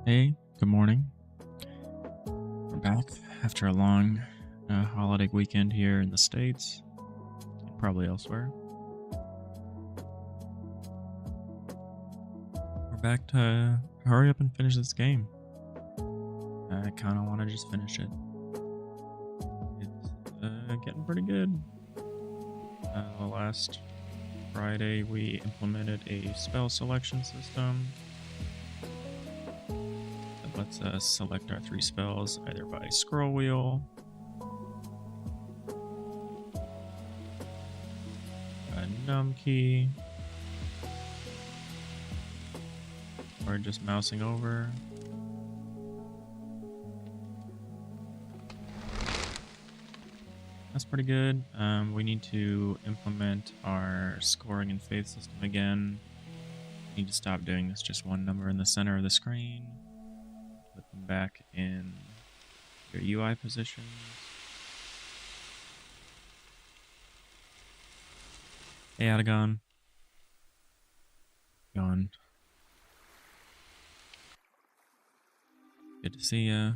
Hey, good morning. We're back after a long holiday weekend here in the States, and probably elsewhere. We're back to hurry up and finish this game. I kind of want to just finish it. It's getting pretty good. Last Friday, we implemented a spell selection system that lets us select our 3 spells either by scroll wheel, a num key, or just mousing over. That's pretty good. We need to implement our scoring and faith system again. We need to stop doing this just one number in the center of the screen. Put them back in your UI positions. Hey, Adagon. Gone. Good to see ya.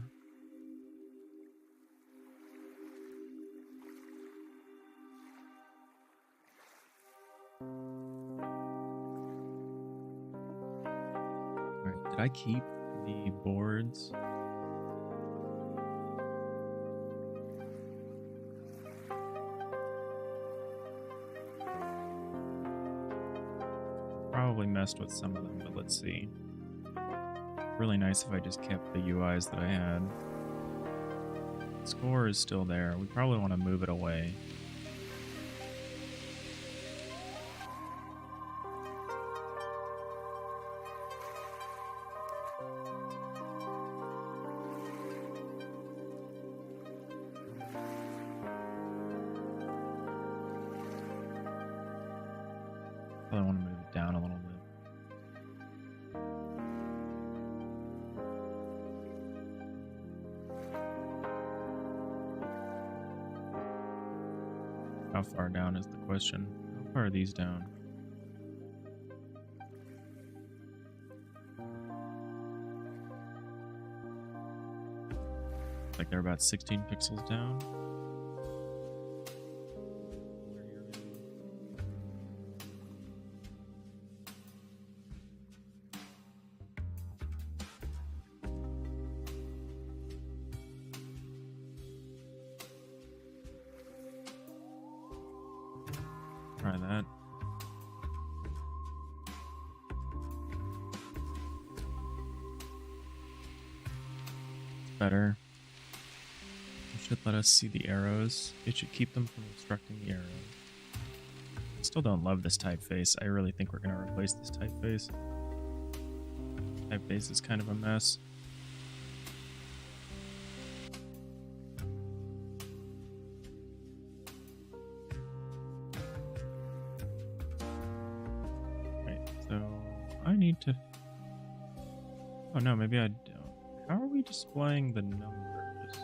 Alright, did I keep the boards? Probably messed with some of them, but let's see. Really nice if I just kept the UIs that I had. Score is still there. We probably want to move it away. Probably want to move it down a little bit. How far down is the question? How far are these down? Like they're about 16 pixels down. Try that. It's better. It should let us see the arrows. It should keep them from obstructing the arrows. I still don't love this typeface. I really think we're going to replace this typeface. Typeface is kind of a mess. I need to... Oh no, maybe I don't. How are we displaying the numbers?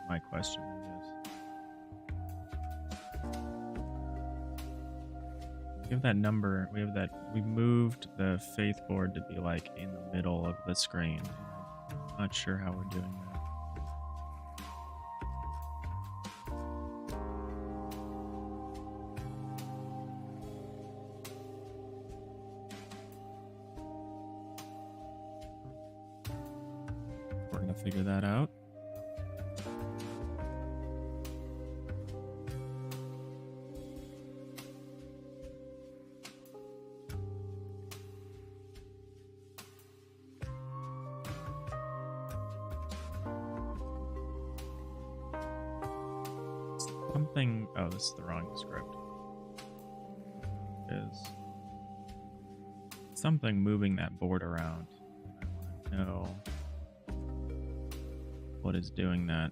My question, I guess. We have that number. We have that. We moved the faith board to be like in the middle of the screen. I'm not sure how we're doing that. Figure that out. Something. Oh, this is the wrong script. Is something moving that board around? I want to know what is doing that.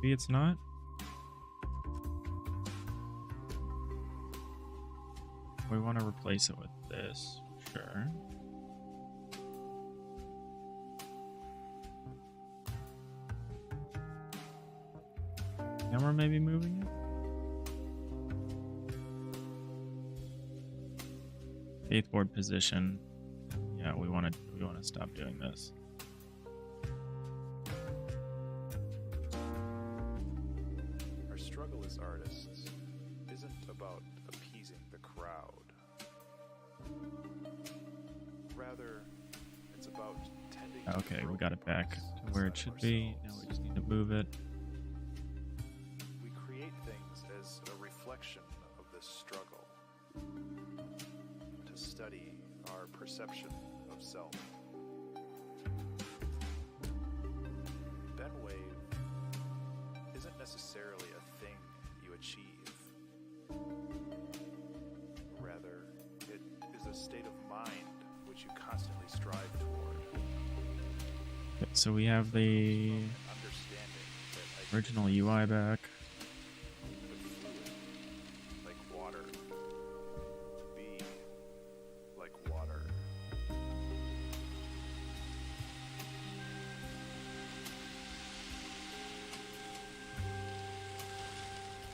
Maybe it's not. We want to replace it with this, sure. Camera maybe moving it? Faith board position. Yeah, we want to stop doing this. Our struggle as artists isn't about appeasing the crowd. Rather, it's about tending to Okay, we got it back to where it should be. Now we just need to move it. We create things as a reflection of this struggle, to study our perception of self. Ben wave isn't necessarily a thing you achieve. Rather, it is a state of mind which you constantly strive toward. Okay, so we have the Understanding that original UI back. with fluid, like water, be like water.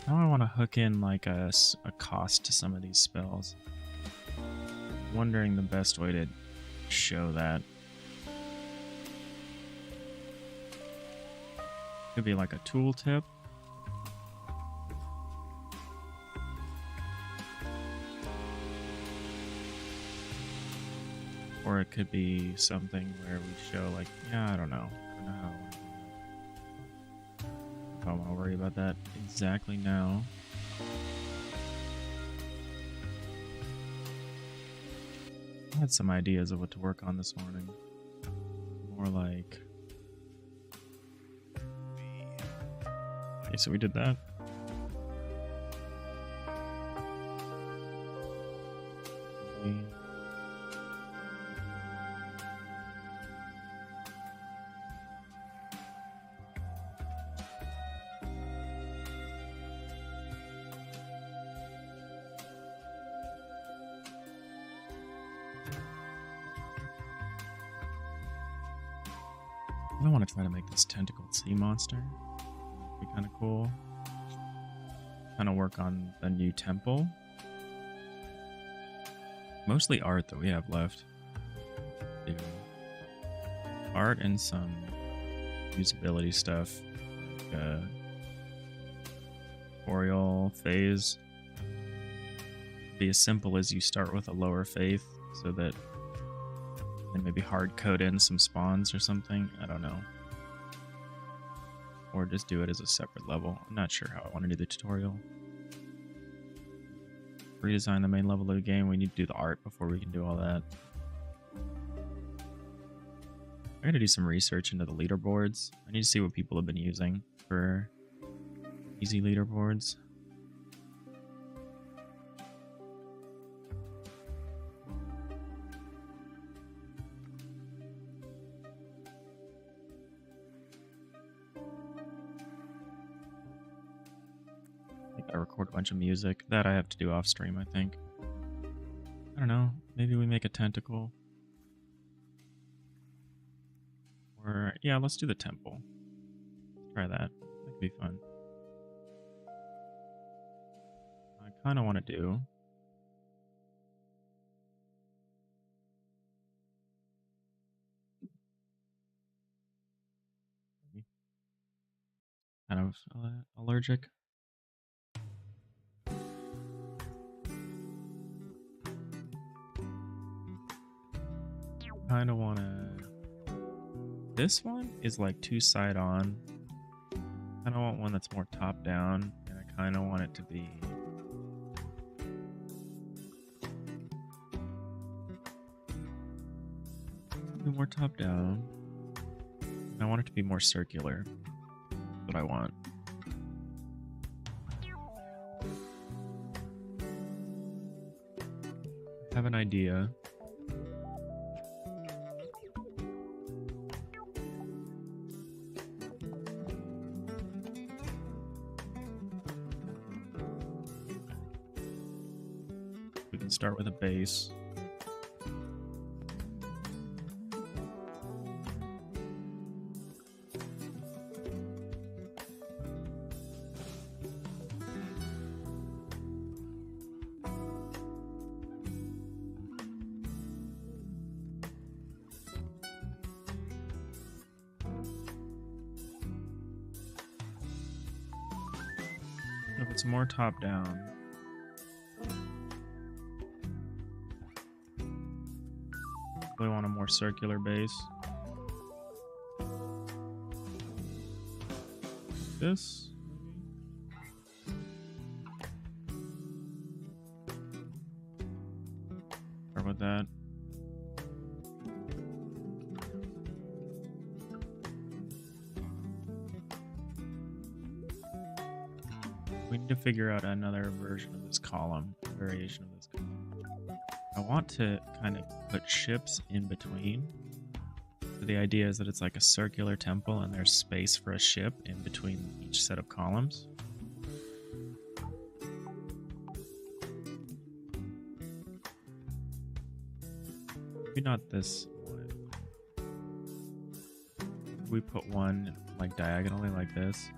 Now I want to hook in like a cost to some of these spells. Wondering the best way to show that. Could be like a tooltip. Or it could be something where we show like, yeah, I don't know. I don't know how. I don't want to worry about that exactly now. I had some ideas of what to work on this morning. More like... Okay, so we did that. I want to try to make this tentacled sea monster. Be kind of cool. Kind of work on the new temple. Mostly art that we have left. Do art and some usability stuff. Like tutorial phase. Be as simple as you start with a lower faith so that and maybe hard code in some spawns or something. I don't know. Or just do it as a separate level. I'm not sure how I want to do the tutorial. Redesign the main level of the game. We need to do the art before we can do all that. I'm going to do some research into the leaderboards. I need to see what people have been using for easy leaderboards. I record a bunch of music. That I have to do off stream, I think. I don't know. Maybe we make a tentacle. Or, yeah, let's do the temple. Let's try that. That could be fun. I kind of want to do... kind of allergic. Kind of want to... This one is like two side on. Kind of want one that's more top down, and I kind of want it to be... more top down. I want it to be more circular. That's what I want. I have an idea. We can start with a base. It's more top down. We want a more circular base. This. Start with that. We need to figure out another version of this column, variation of this column. I want to kind of put ships in between. So the idea is that it's like a circular temple and there's space for a ship in between each set of columns. Maybe not this one. We put one like diagonally like this.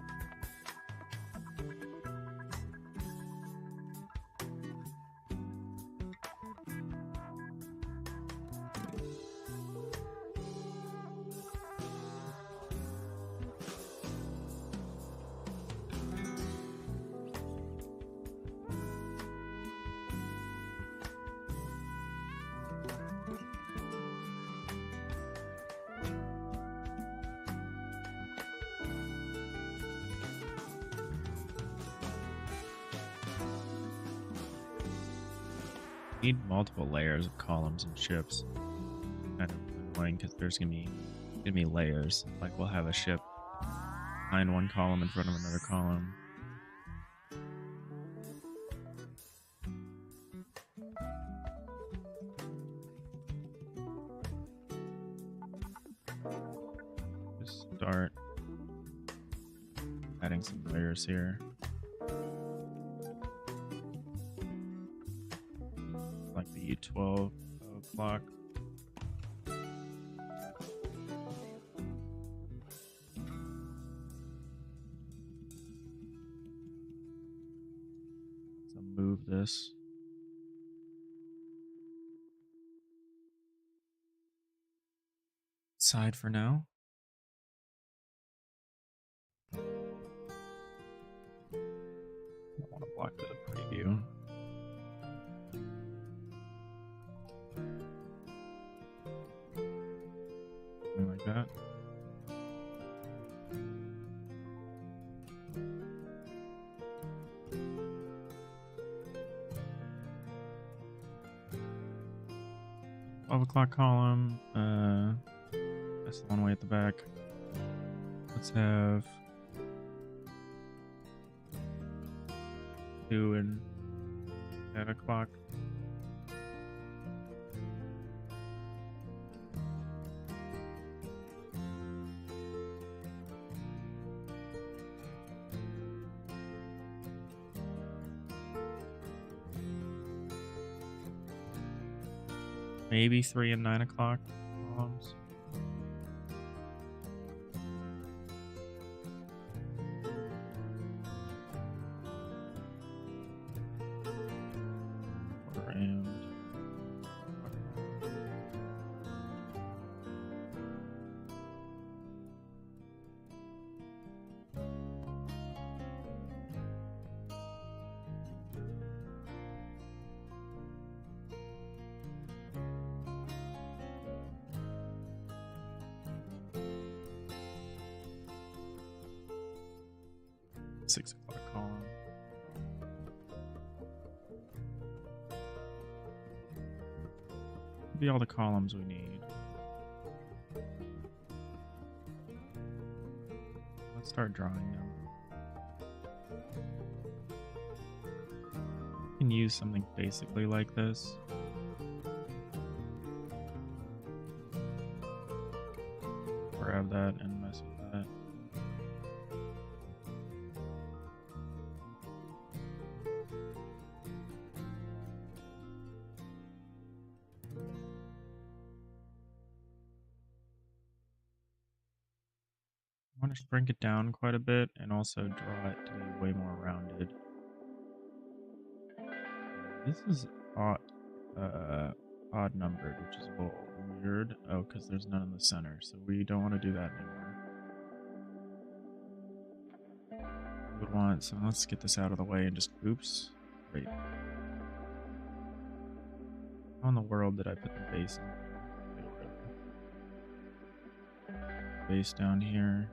Need multiple layers of columns and ships. Kind of annoying because there's gonna be layers. Like we'll have a ship behind one column in front of another column. Just start adding some layers here. Like the 12 o'clock. So move this. Side for now. I don't want to block the preview. Something like that. O'clock column. That's the one way at the back. Let's have 2 and 10 o'clock. Maybe 3 and 9 o'clock columns. And 6 o'clock column. Be all the columns we need. Let's start drawing them. You can use something basically like this. Grab that and mess with that. I want to shrink it down quite a bit and also draw it to be way more rounded. This is odd numbered, which is a little weird. Oh, because there's none in the center, so we don't want to do that anymore. we would want. So let's get this out of the way and just, oops. Great. How in the world did I put the base on? Base down here.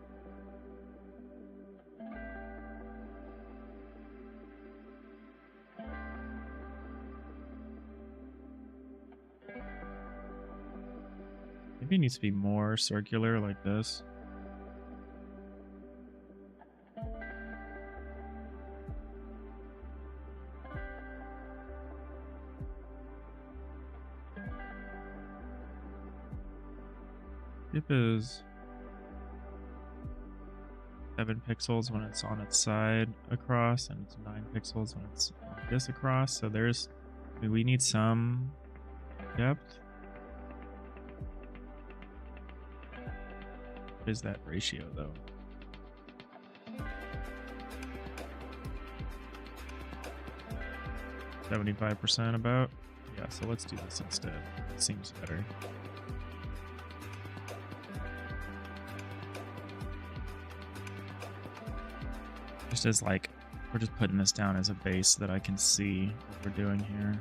Maybe it needs to be more circular like this. Tip is 7 pixels when it's on its side across, and it's 9 pixels when it's like this across. So there's, I mean, we need some depth. What is that ratio though? 75% about? Yeah, so let's do this instead. It seems better. Just as like, we're just putting this down as a base so that I can see what we're doing here.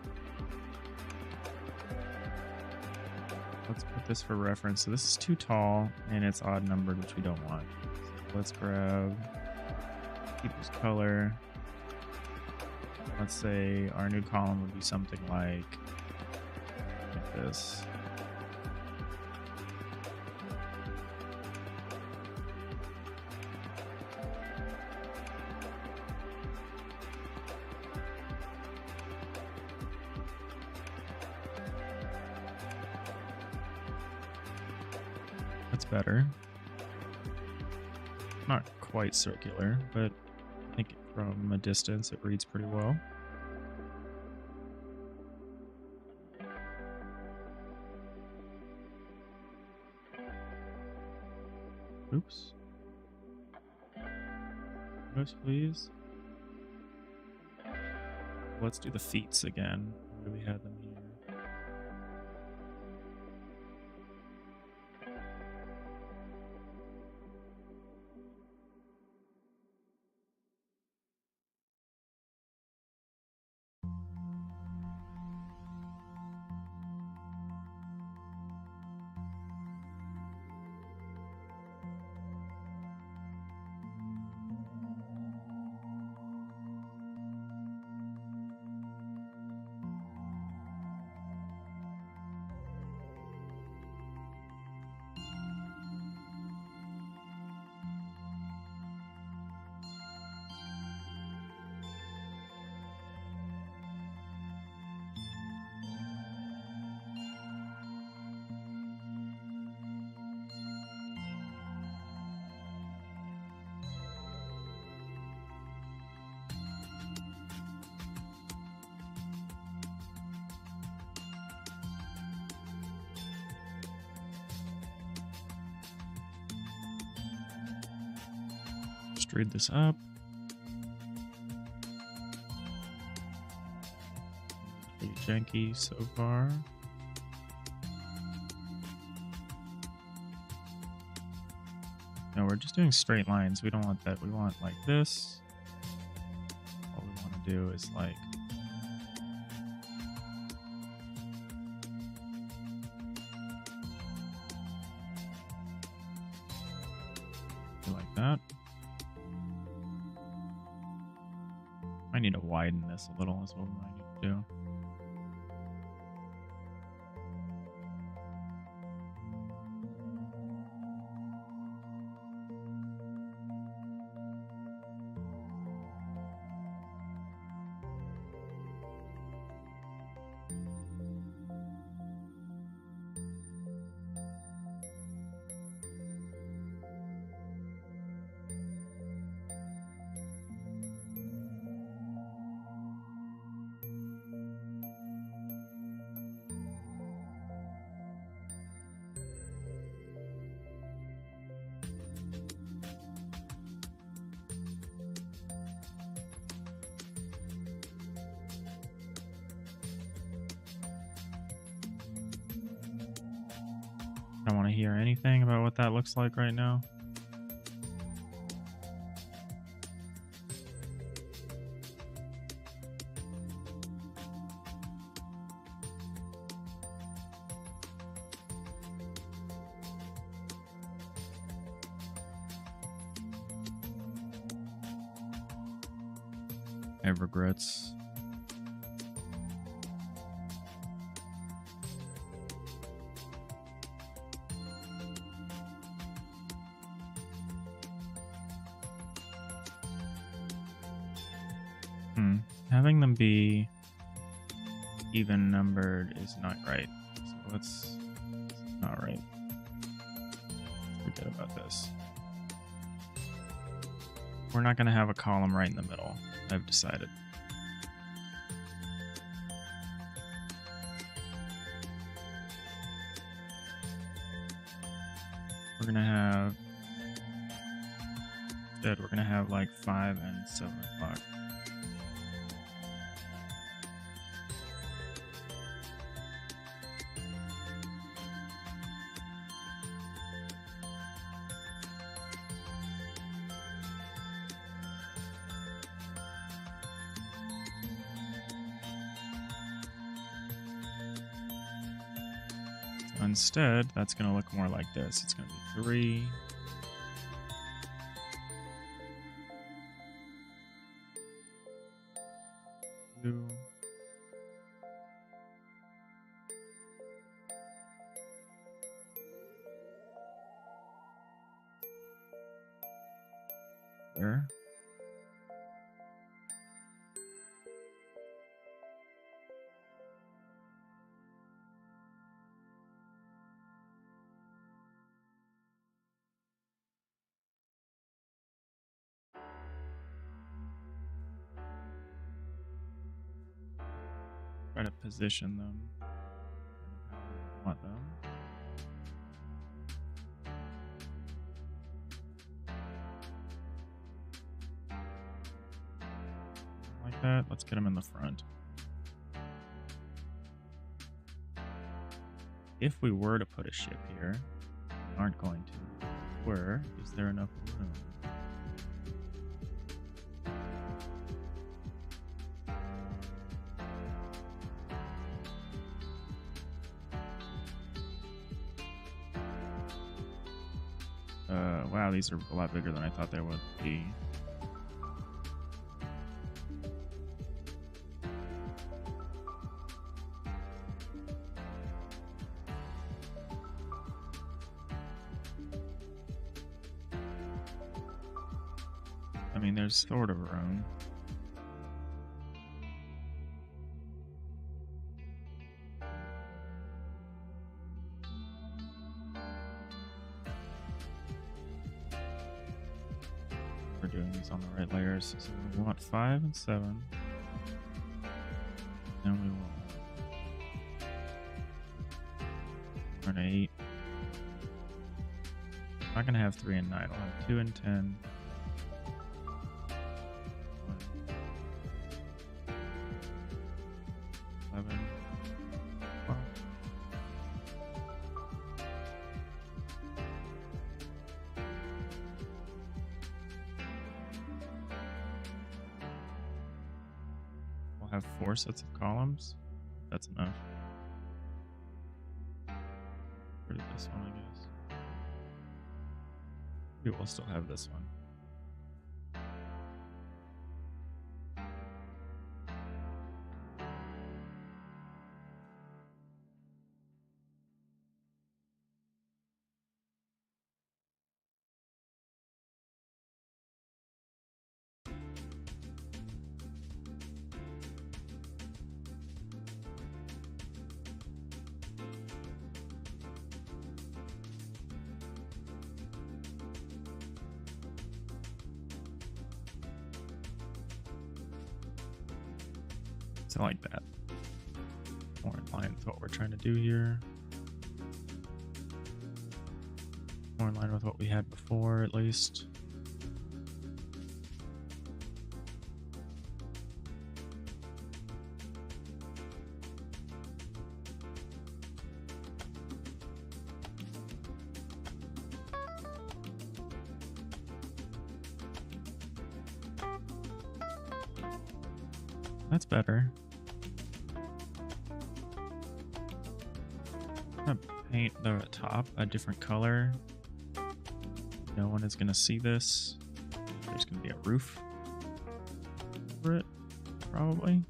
Let's put this for reference. So this is too tall and it's odd numbered, which we don't want. So let's grab people's color. Let's say our new column would be something like this. That's better. Not quite circular, but I think from a distance it reads pretty well. Oops. Oops, please. Let's do the feats again. Where do we have them here? Just read this up. Pretty janky so far. No, we're just doing straight lines. We don't want that. We want like this. All we want to do is like that. I need to widen this a little is what we might need to do. I don't want to hear anything about what that looks like right now. I have regrets. Having them be even numbered is not right. So it's not right. Forget about this. We're not going to have a column right in the middle, I've decided. We're going to have, instead, we're going to have like 5 and 7 o'clock. Instead, that's going to look more like this. It's going to be 3. Two. There. Try to position them how we want them. Like that. Let's get them in the front. If we were to put a ship here, we aren't going to. Where is there enough room? Wow, these are a lot bigger than I thought they would be. I mean, there's sort of room. We're doing these on the right layers. So we want 5 and 7. And we want an 8. I'm not going to have 3 and 9. I'll have 2 and 10. 11. 12. We'll have 4 sets of columns. That's enough. Rid of this one, I guess. We will still have this one. So like that. More in line with what we're trying to do here. More in line with what we had before, at least. That's better. I'm gonna paint the top a different color. No one is gonna see this. There's gonna be a roof over it. probably.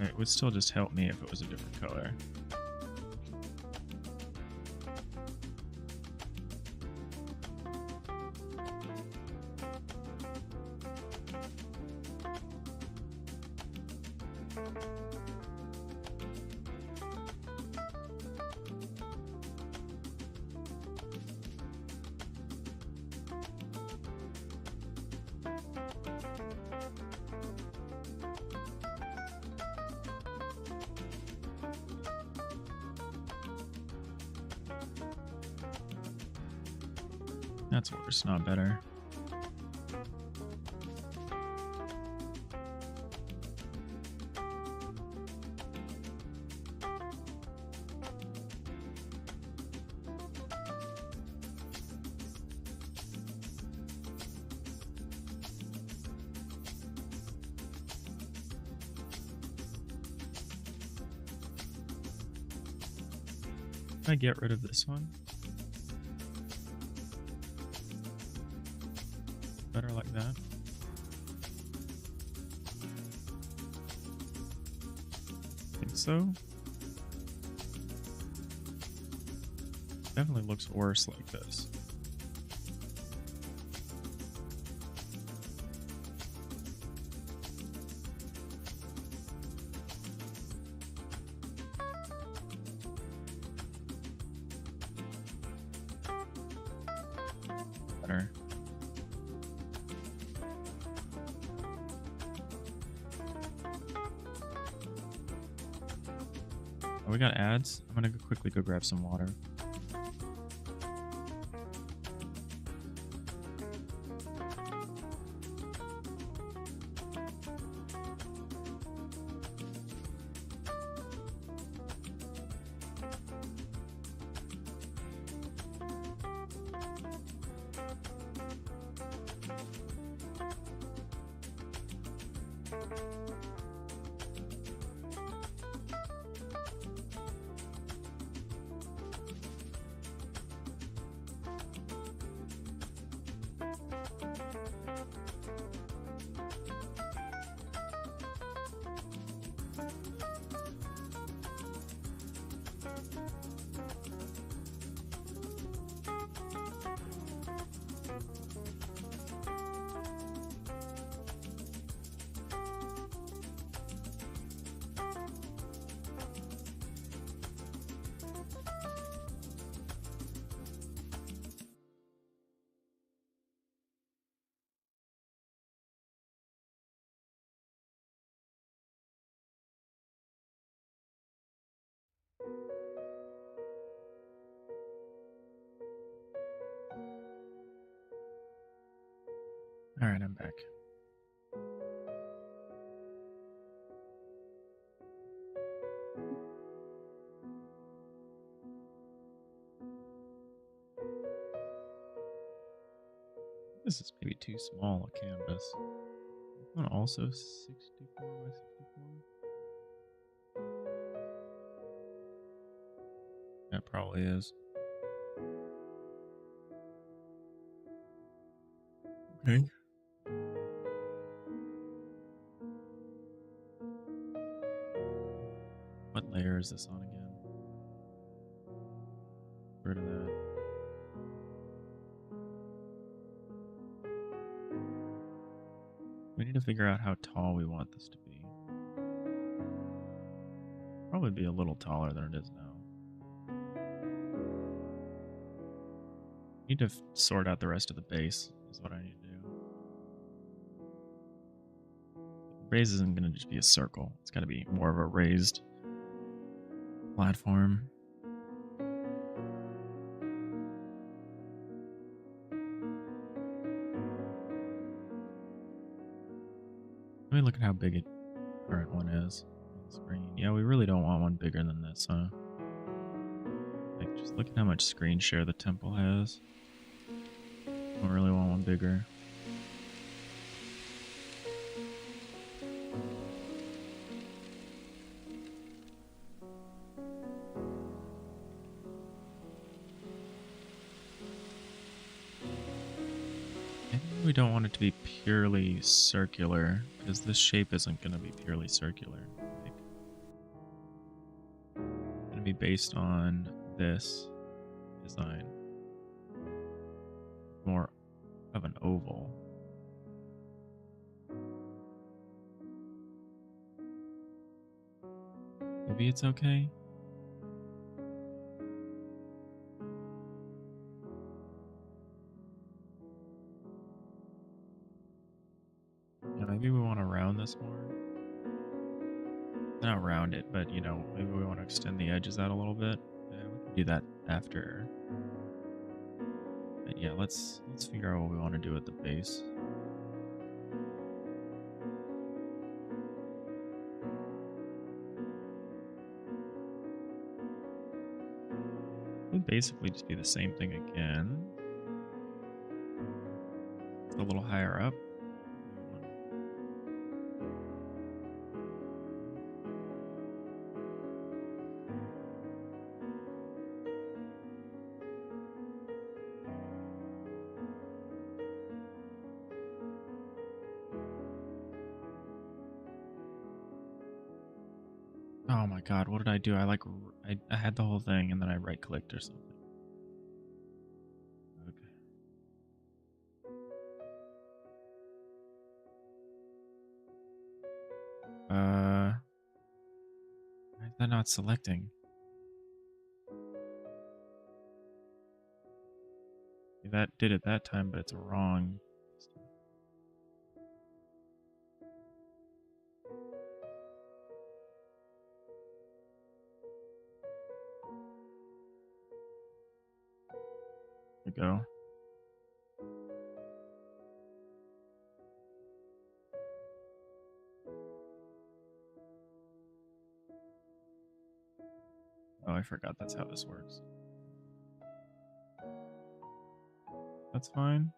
It would still just help me if it was a different color. That's worse, not better. Can I get rid of this one? Better like that. Think so. Definitely looks worse like this. Better. Oh, we got ads. I'm gonna quickly go grab some water. All right, I'm back. This is maybe too small a canvas. I want also 64 by 64. That probably is. Okay. What layer is this on again? Get rid of that. We need to figure out how tall we want this to be. Probably be a little taller than it is now. Need to sort out the rest of the base is what I need to do. The base isn't going to just be a circle. It's got to be more of a raised platform. Let me look at how big the current one is on the screen. Yeah, we really don't want one bigger than this, huh? Like, just look at how much screen share the temple has. Don't really want one bigger. Maybe we don't want it to be purely circular, because this shape isn't going to be purely circular. Like, it's going to be based on this design. More of an oval. Maybe it's okay. Yeah, maybe we want to round this more. Not round it, but you know, maybe we want to extend the edges out a little bit. Yeah, we can do that after. But yeah, let's figure out what we want to do at the base. It'll basically just be the same thing again. A little higher up. Oh my god, what did I do? I had the whole thing and then I right clicked or something. Okay. Why is that not selecting? That did it that time, but it's wrong. There we go. Oh, I forgot that's how this works. That's fine.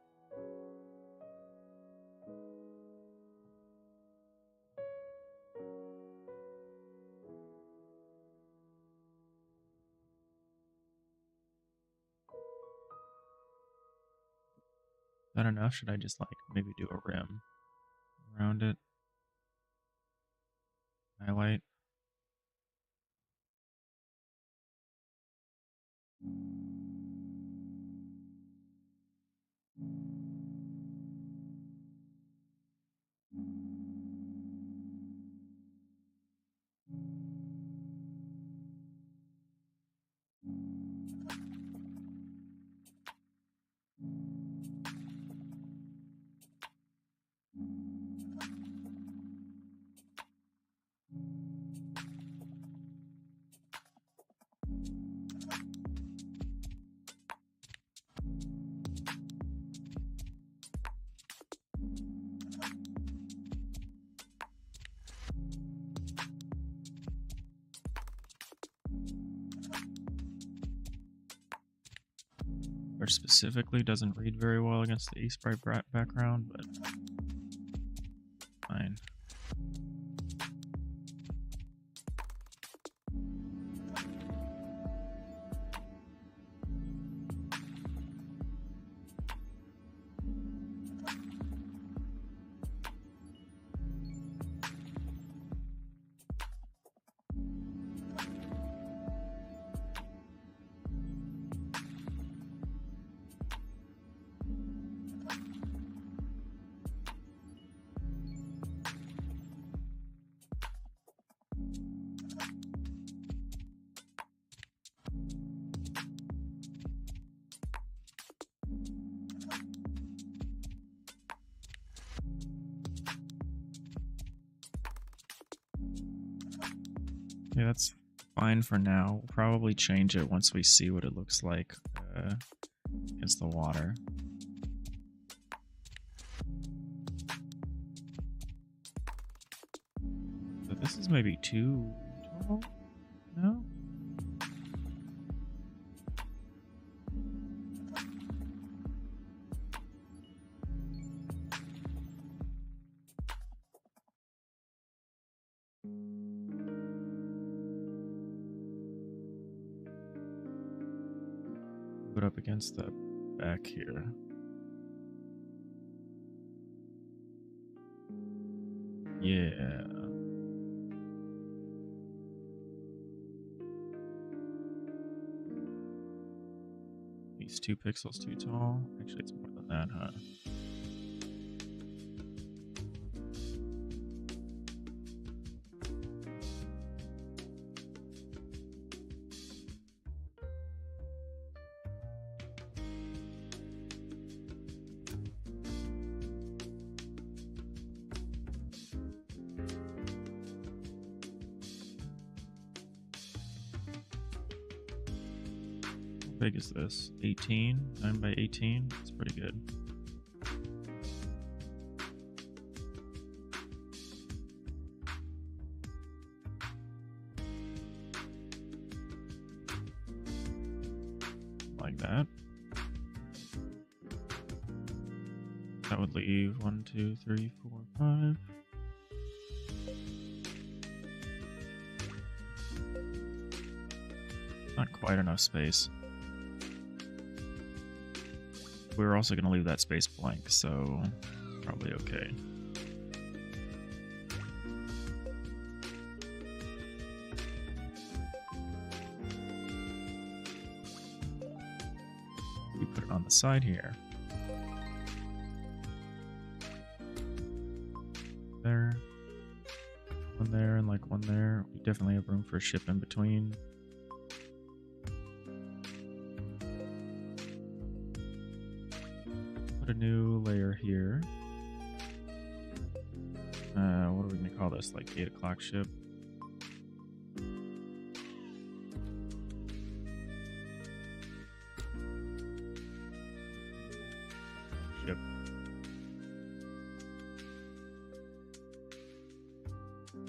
Is that enough? Should I just like maybe do a rim around it? Highlight. Which specifically doesn't read very well against the E-Sprite background, but fine. Yeah, that's fine for now. We'll probably change it once we see what it looks like against the water. So this is maybe too tall? No? Put up against the back here. Yeah. He's 2 pixels too tall. Actually, it's more than that, huh? How big is this? 18? 9 by 18? That's pretty good. Like that. That would leave 1, 2, 3, 4, 5. Not quite enough space. We were also going to leave that space blank, so probably okay. We put it on the side here. There. One there and like one there. We definitely have room for a ship in between. Put a new layer here. What are we going to call this? Like 8 o'clock ship? Ship.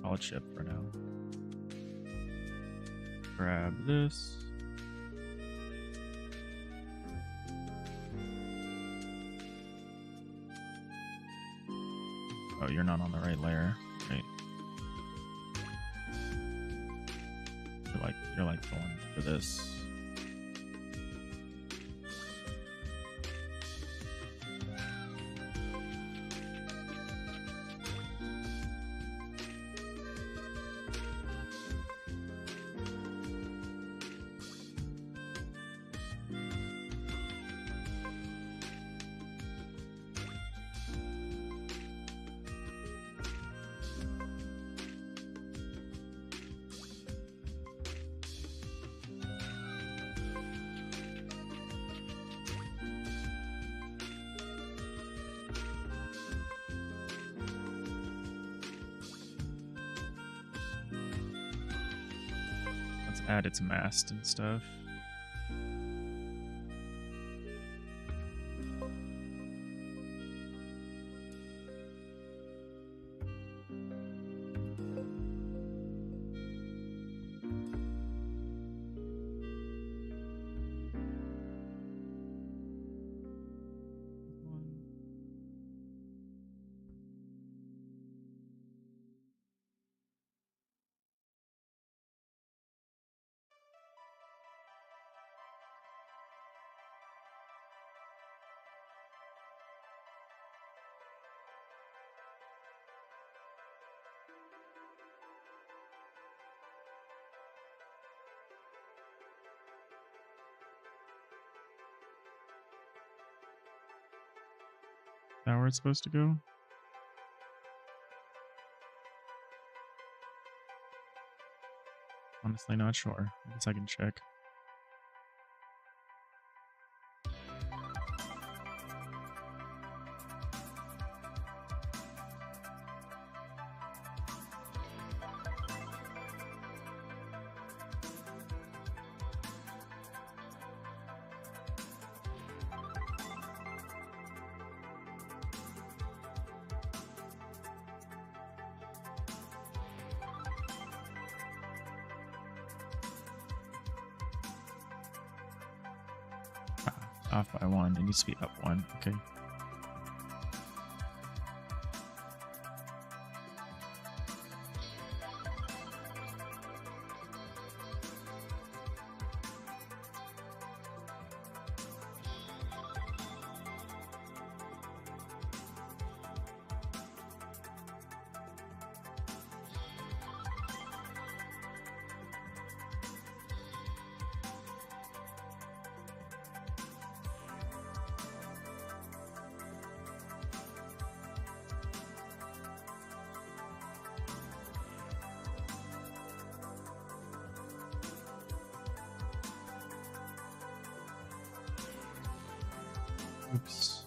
Call it ship for now. Grab this. Oh, you're not on the right layer. Right. You're like going for this. Add its mast and stuff. Is that where it's supposed to go? Honestly, not sure. I guess I can check. Off by 1. It needs to be up 1. Okay. Oops.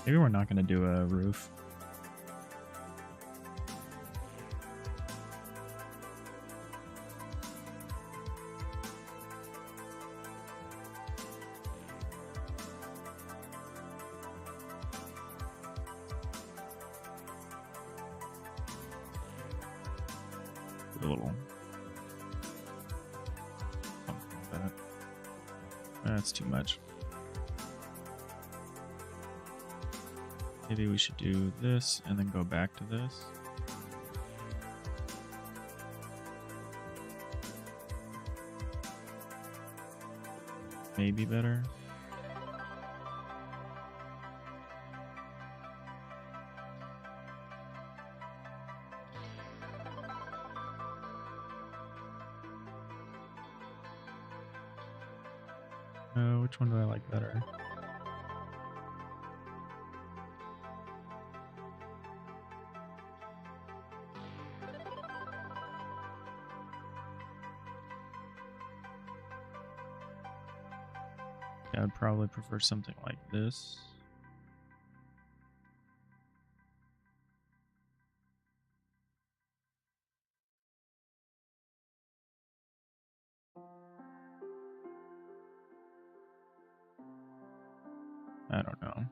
Maybe we're not going to do a roof. A little. Something like that. That's too much. Maybe we should do this and then go back to this. Maybe better. Which one do I like better? Yeah, I'd probably prefer something like this. I don't know.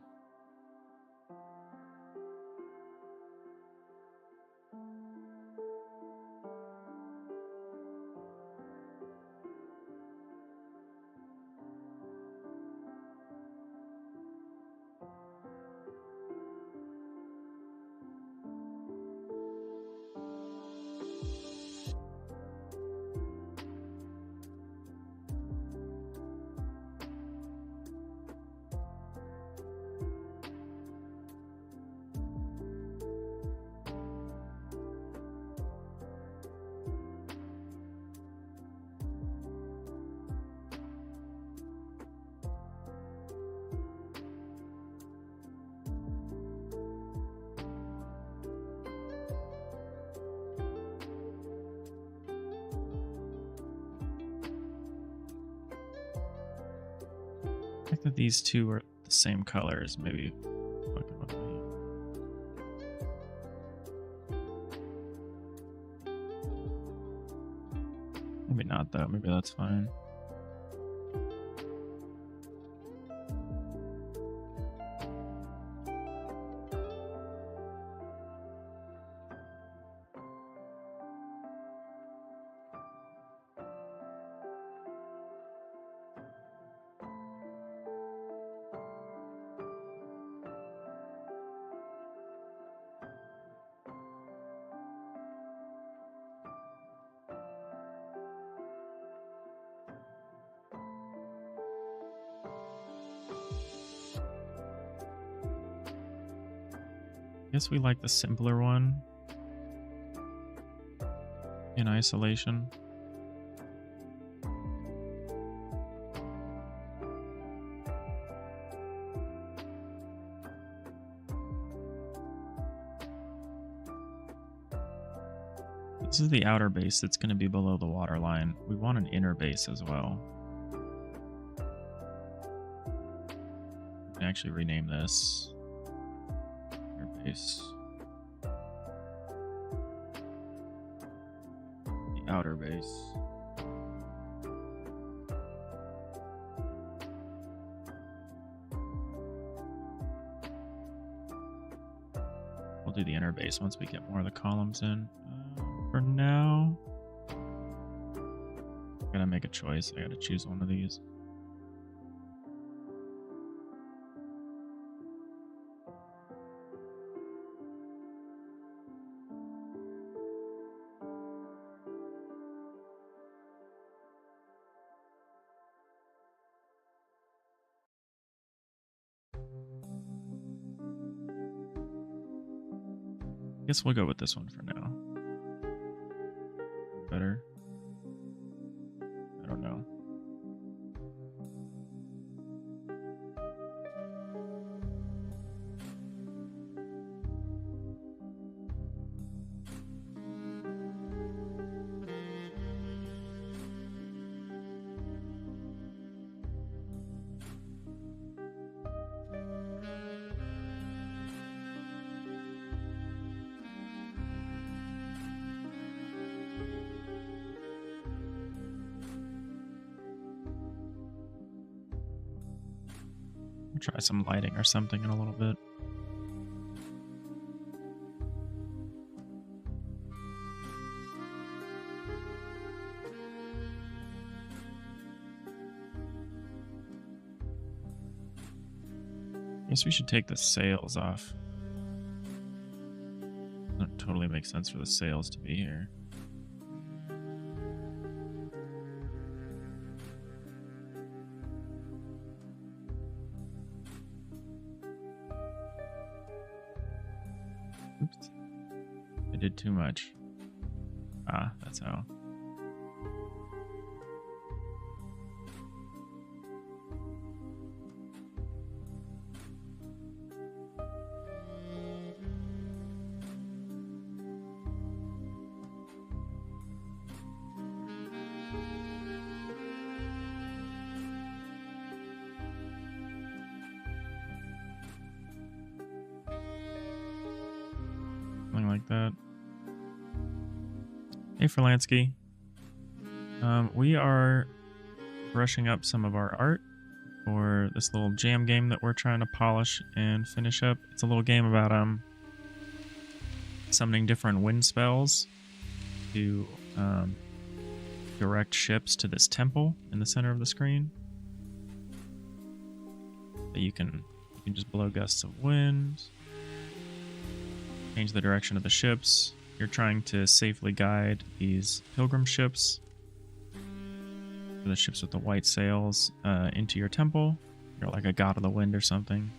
I think that these two are the same colors, maybe fucking with me. Maybe not though, maybe that's fine. I guess we like the simpler one in isolation. This is the outer base that's going to be below the water line. We want an inner base as well. We can actually rename this inner base. The outer base. do the inner base once we get more of the columns in. For now, I gotta make a choice. I gotta choose one of these. I guess we'll go with this one for now. Better. I don't know. We'll try some lighting or something in a little bit. I guess we should take the sails off. Doesn't totally make sense for the sails to be here. Oops. I did too much. Ah, that's how. Something like that. Hey, Ferlansky. We are brushing up some of our art for this little jam game that we're trying to polish and finish up. It's a little game about summoning different wind spells to direct ships to this temple in the center of the screen. That you can just blow gusts of wind, change the direction of the ships. You're trying to safely guide these pilgrim ships, the ships with the white sails, into your temple. You're like a god of the wind or something,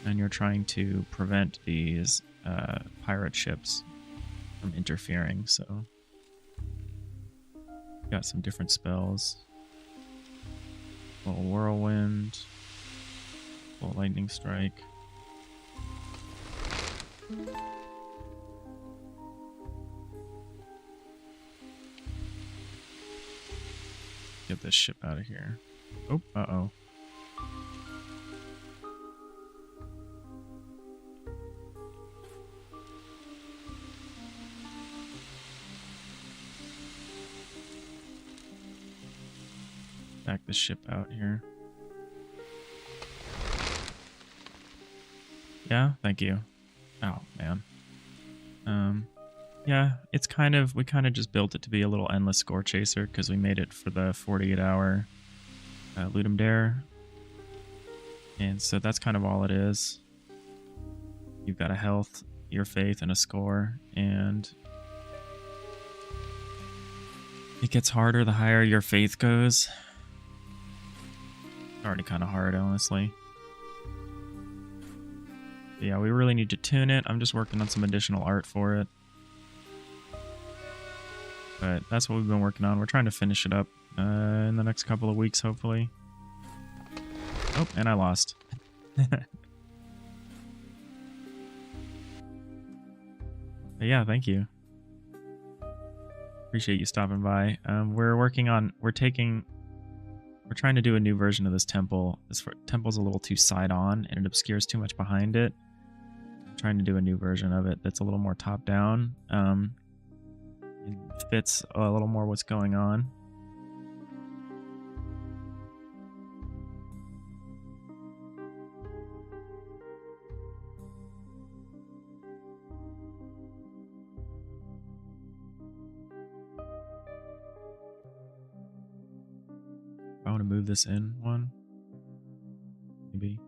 and you're trying to prevent these pirate ships from interfering. So, got some different spells. A little whirlwind, a little lightning strike. Get this ship out of here. Oh, uh-oh. Back the ship out here. Yeah, thank you. Oh, man. Yeah, it's we kind of just built it to be a little endless score chaser because we made it for the 48-hour Ludum Dare. And so that's kind of all it is. You've got a health, your faith, and a score, and it gets harder the higher your faith goes. It's already kind of hard, honestly. But yeah, we really need to tune it. I'm just working on some additional art for it. But that's what we've been working on. We're trying to finish it up in the next couple of weeks, hopefully. Oh, and I lost. But yeah, thank you. Appreciate you stopping by. We're trying to do a new version of this temple. This temple's a little too side-on, and it obscures too much behind it. I'm trying to do a new version of it that's a little more top-down. It fits a little more what's going on. want to move this in one? Maybe.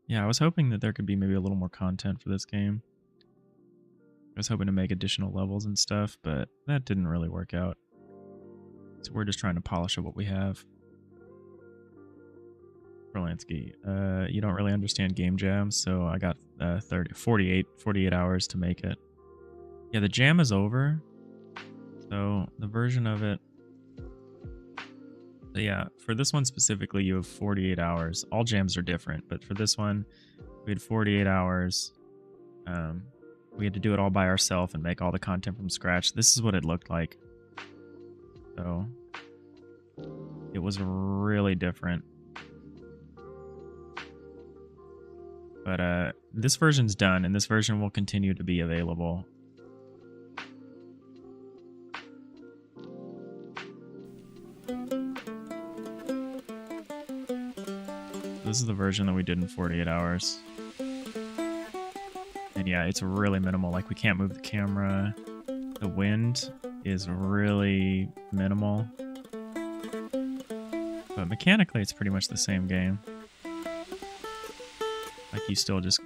Yeah, I was hoping that there could be maybe a little more content for this game. I was hoping to make additional levels and stuff, but that didn't really work out. So we're just trying to polish up what we have. Berlansky, you don't really understand game jams, so I got 48 hours to make it. Yeah, the jam is over. So the version of it. So yeah, for this one specifically, you have 48 hours. All jams are different, but for this one, we had 48 hours. We had to do it all by ourselves and make all the content from scratch. This is what it looked like. So it was really different. But this version's done, and this version will continue to be available. This is the version that we did in 48 hours. And yeah, it's really minimal. Like, we can't move the camera. The wind is really minimal. But mechanically, it's pretty much the same game. Like, you still just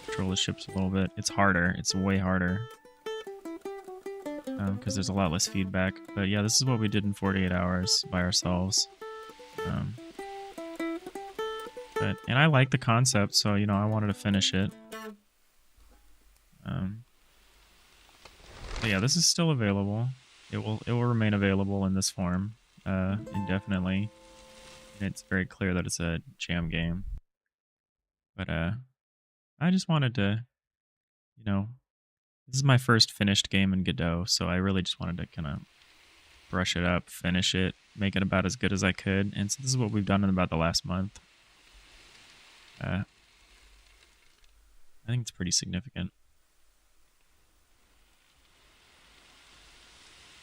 control the ships a little bit. It's harder. It's way harder. Because there's a lot less feedback. But yeah, this is what we did in 48 hours by ourselves. And I like the concept, so, you know, I wanted to finish it. But yeah, this is still available. It will remain available in this form indefinitely. And it's very clear that it's a jam game. But I just wanted to, you know, this is my first finished game in Godot, so I really just wanted to kind of brush it up, finish it, make it about as good as I could. And so this is what we've done in about the last month. I think it's pretty significant.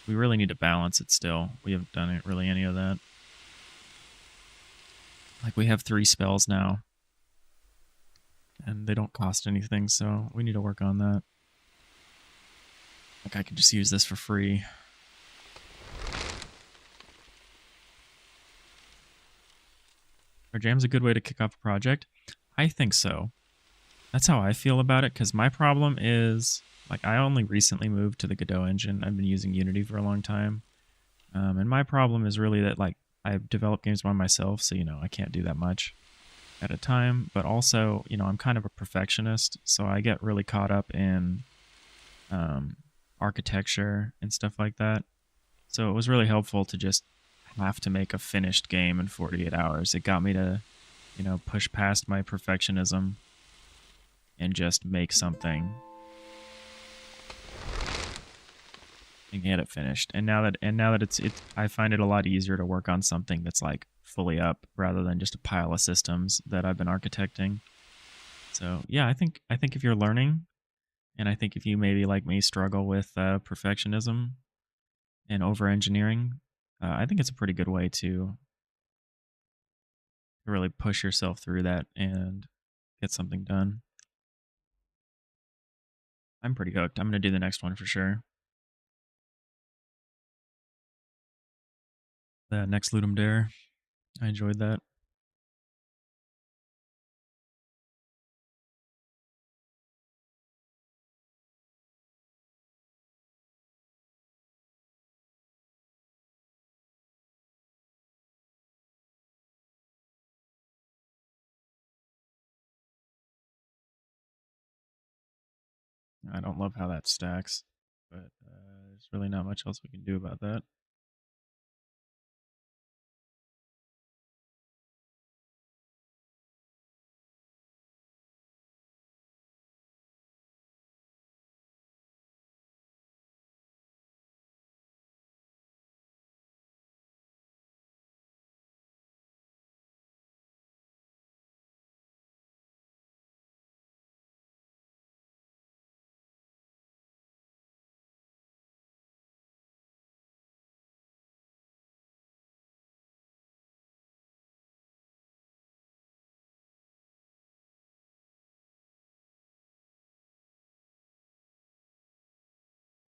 We really need to balance it still. We haven't done really any of that. Like, we have 3 spells now. And they don't cost anything, so we need to work on that. Like, I could just use this for free. Are jams a good way to kick off a project? I think so. That's how I feel about it, because my problem is, like, I only recently moved to the Godot engine. I've been using Unity for a long time. And my problem is really that, like, I've developed games by myself, so, you know, I can't do that much at a time. But also, you know, I'm kind of a perfectionist, so I get really caught up in architecture and stuff like that. So it was really helpful to just have to make a finished game in 48 hours. It got me to, you know, push past my perfectionism and just make something and get it finished. And now that it's I find it a lot easier to work on something that's like fully up rather than just a pile of systems that I've been architecting. So yeah, I think if you're learning, and I think if you maybe like me struggle with perfectionism and over engineering, I think it's a pretty good way to really push yourself through that and get something done. I'm pretty hooked. I'm going to do the next one for sure. The next Ludum Dare. I enjoyed that. I don't love how that stacks, but there's really not much else we can do about that.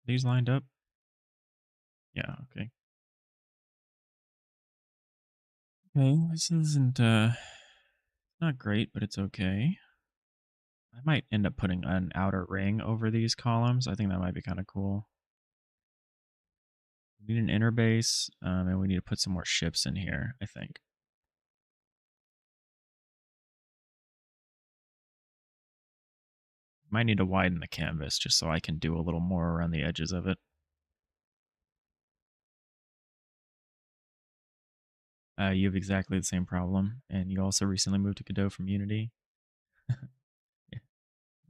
These lined up? Yeah, okay. Okay, this isn't not great, but it's okay. I might end up putting an outer ring over these columns. I think that might be kind of cool. We need an inner base, and we need to put some more ships in here, I think. Might need to widen the canvas just so I can do a little more around the edges of it. You have exactly the same problem, and you also recently moved to Godot from Unity.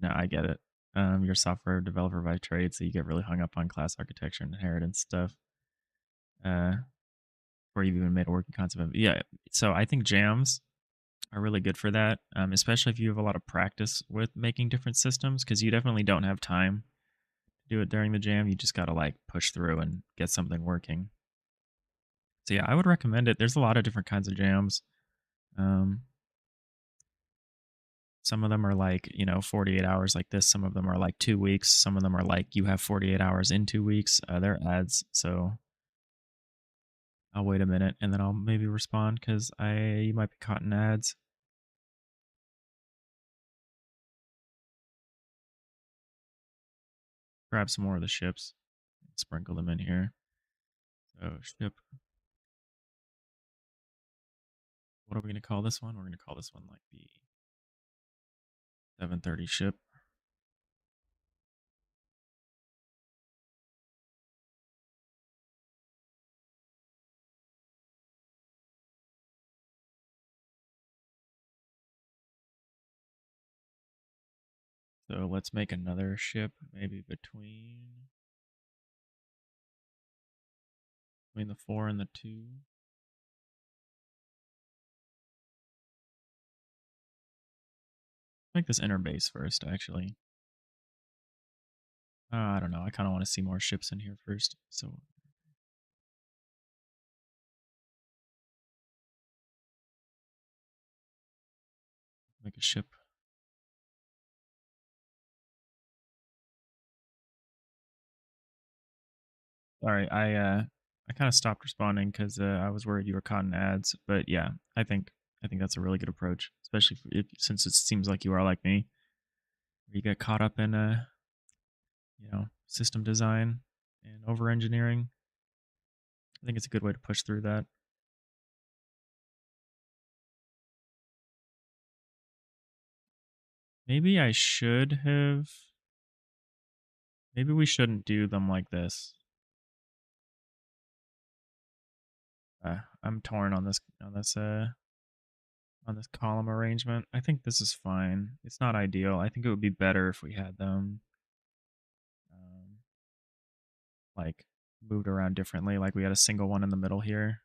No, I get it. You're a software developer by trade, so you get really hung up on class architecture and inheritance stuff. Before you've even made a working concept of it. Yeah, so I think jams are really good for that, especially if you have a lot of practice with making different systems, because you definitely don't have time to do it during the jam. You just got to like push through and get something working. So yeah, I would recommend it. There's a lot of different kinds of jams. Um, some of them are like, 48 hours like this. Some of them are like 2 weeks. Some of them are like you have 48 hours in 2 weeks. They're ads. So I'll wait a minute and then I'll maybe respond because you might be caught in ads. Grab some more of the ships, sprinkle them in here. So ship. What are we going to call this one? We're going to call this one like the 730 ship. So let's make another ship, maybe between the 4 and the 2. Make this inner base first, actually. I don't know. I kind of want to see more ships in here first. So make a ship. Sorry, I kind of stopped responding because I was worried you were caught in ads. But yeah, I think that's a really good approach, especially since it seems like you are like me, where you get caught up in system design and over engineering. I think it's a good way to push through that. Maybe I should have. Maybe we shouldn't do them like this. I'm torn on this column arrangement. I think this is fine. It's not ideal. I think it would be better if we had them um, like moved around differently. Like we had a single one in the middle here.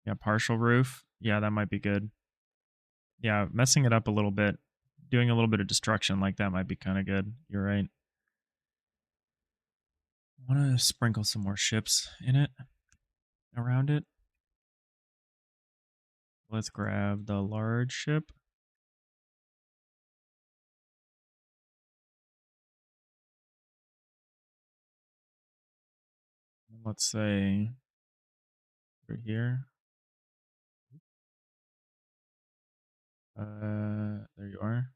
Yeah, partial roof. Yeah, that might be good. Yeah, messing it up a little bit, doing a little bit of destruction like that might be kind of good. You're right. I want to sprinkle some more ships in it, around it. Let's grab the large ship. Let's say right here. There you are.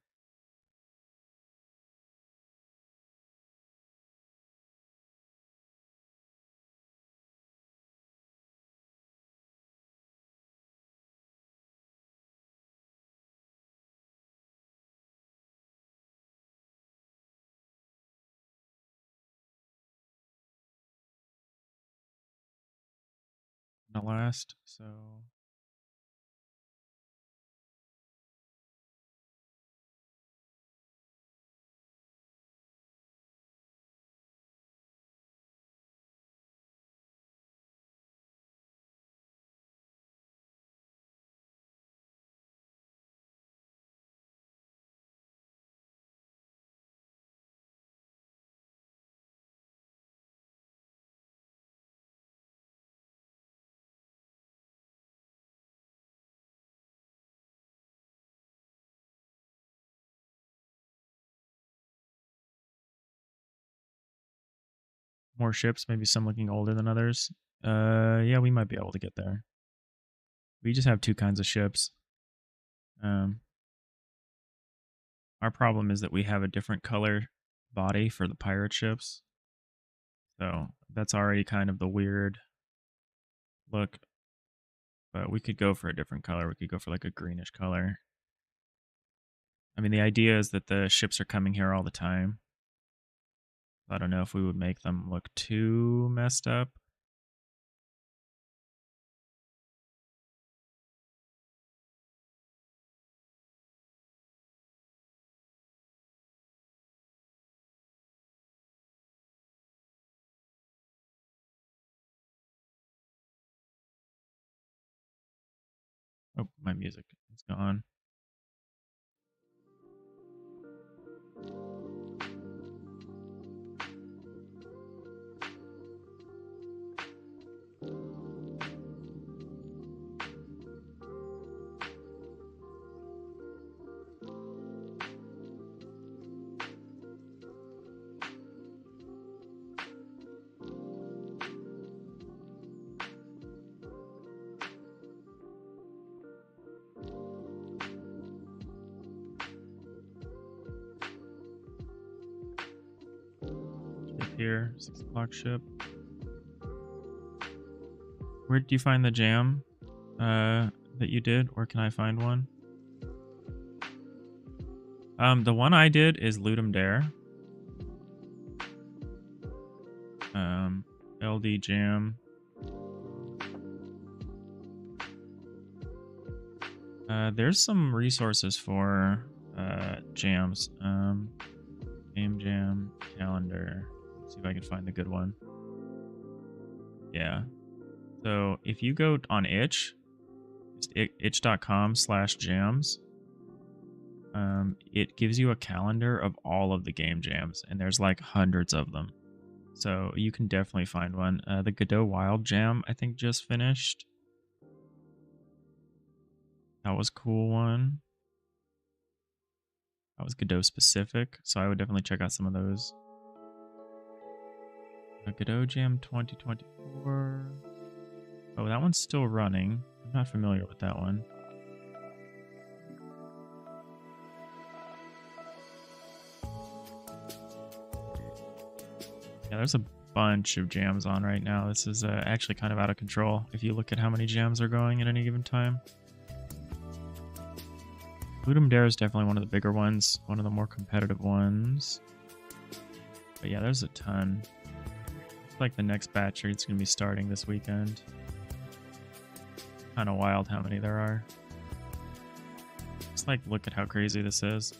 The last. So more ships, maybe some looking older than others. Yeah, we might be able to get there. We just have 2 kinds of ships. Our problem is that we have a different color body for the pirate ships. So that's already kind of the weird look. But we could go for a different color. We could go for like a greenish color. I mean, the idea is that the ships are coming here all the time. I don't know if we would make them look too messed up. Oh, my music is gone. Here, 6 o'clock ship. Where did you find the jam that you did? Where can I find one? The one I did is Ludum Dare. LD jam. There's some resources for jams. Game jam calendar. Let's see if I can find the good one. Yeah. So if you go on itch, itch.com/jams, it gives you a calendar of all of the game jams, and there's like hundreds of them. So you can definitely find one. The Godot Wild Jam, I think, just finished. That was a cool one. That was Godot specific, so I would definitely check out some of those. Godot Jam 2024. Oh, that one's still running. I'm not familiar with that one. Yeah, there's a bunch of jams on right now. This is actually kind of out of control if you look at how many jams are going at any given time. Ludum Dare is definitely one of the bigger ones, one of the more competitive ones. But yeah, there's a ton. Looks like the next batch is going to be starting this weekend. Kind of wild how many there are. Just like, look at how crazy this is.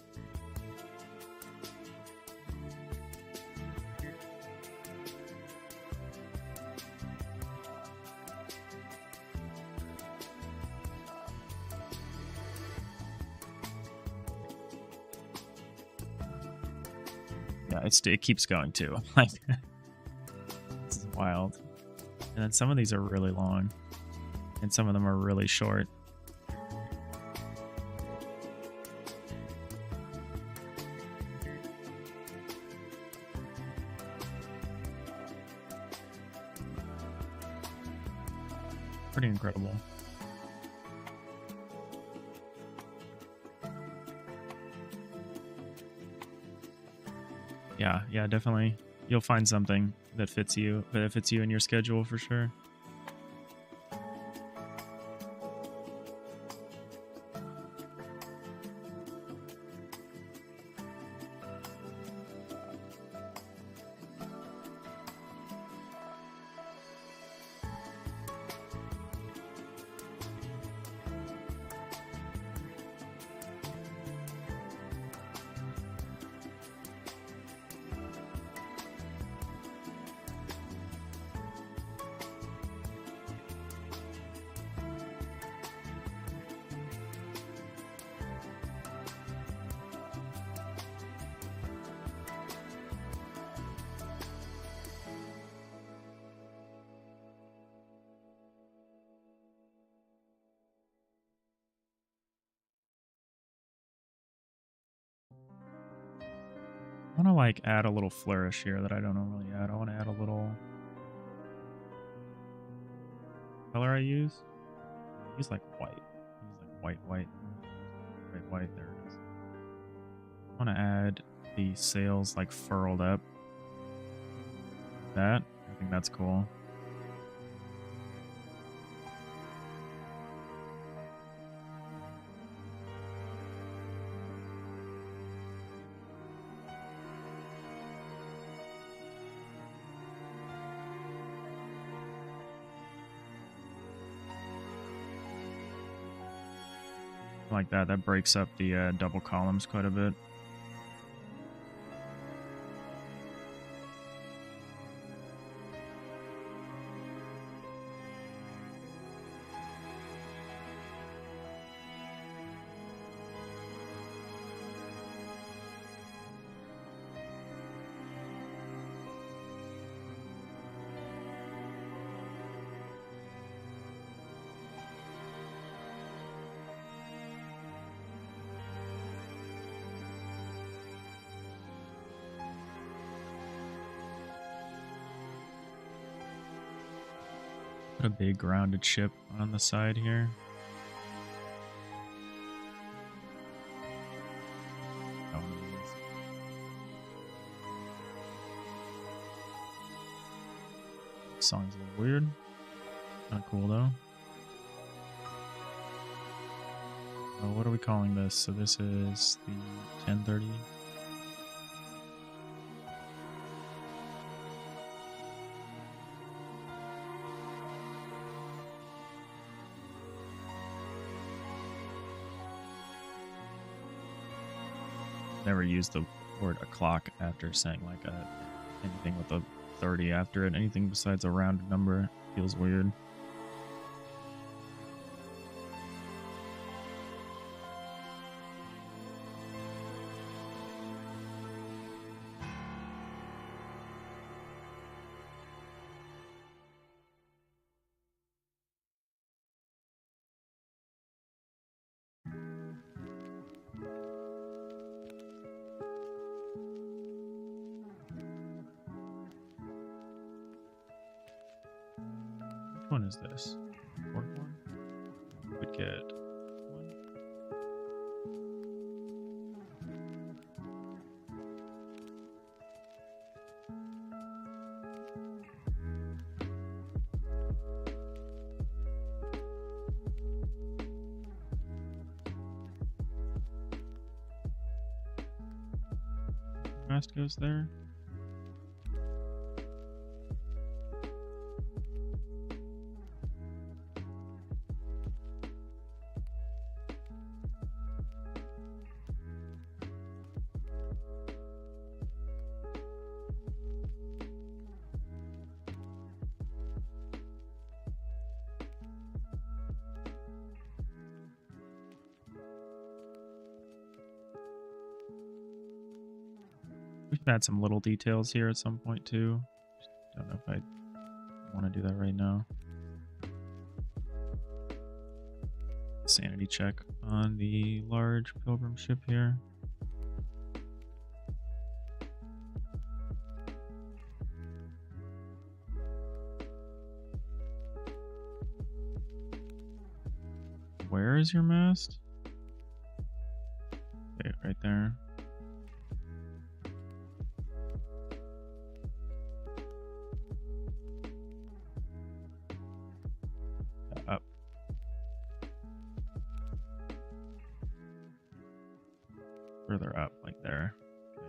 Yeah, it keeps going too. Like, this is wild. And then some of these are really long, and some of them are really short. Pretty incredible. Yeah, definitely. You'll find something that fits you in your schedule for sure. want to like add a little flourish here that I don't normally add. I want to add a little color I use. I use like white. I use like white. There it is. I want to add the sails like furled up. That I think that's cool. Like that breaks up the double columns quite a bit. Put a big grounded ship on the side here. Song's a little weird. Not cool though. Oh, what are we calling this? So this is the 1030. Never use the word o'clock after saying like anything with a 30 after it. Anything besides a rounded number feels weird. Which one is this? Fourth one? We would get one. Mast goes there. We should add some little details here at some point too. Don't know if I want to do that right now. Sanity check on the large pilgrim ship here. Where is your mast? Okay, right there. Up. Further up, like there. Okay.